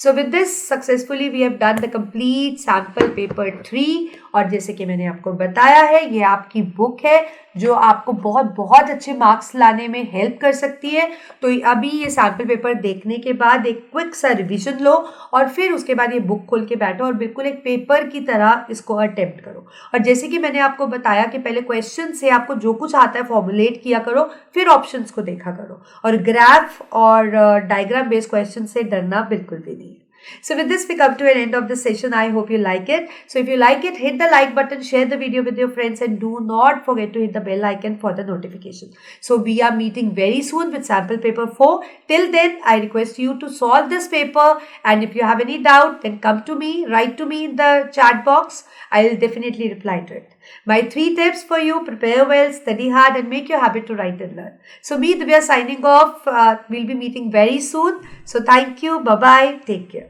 So with this successfully we have done the complete sample paper 3 और जैसे कि मैंने आपको बताया है ये आपकी बुक है जो आपको बहुत बहुत अच्छे मार्क्स लाने में हेल्प कर सकती है. तो अभी ये सैम्पल पेपर देखने के बाद एक क्विक सा रिवीजन लो और फिर उसके बाद ये बुक खोल के बैठो और बिल्कुल एक पेपर की तरह इसको अटेम्प्ट करो. और जैसे कि मैंने आपको बताया कि पहले क्वेश्चन से आपको जो कुछ आता है फॉर्मुलेट किया करो, फिर ऑप्शंस को देखा करो और ग्राफ और डायग्राम बेस्ड क्वेश्चन से डरना बिल्कुल भी नहीं. So with this we come to an end of this session. I hope you like it. So if you like it, hit the like button, share the video with your friends and do not forget to hit the bell icon for the notification. So we are meeting very soon with sample paper 4. Till then, I request you to solve this paper and if you have any doubt, then come to me, write to me in the chat box. I will definitely reply to it. My 3 tips for you: prepare well, study hard and make your habit to write and learn. So me, Divya, signing off. We'll be meeting very soon. So thank you. Bye-bye. Take care.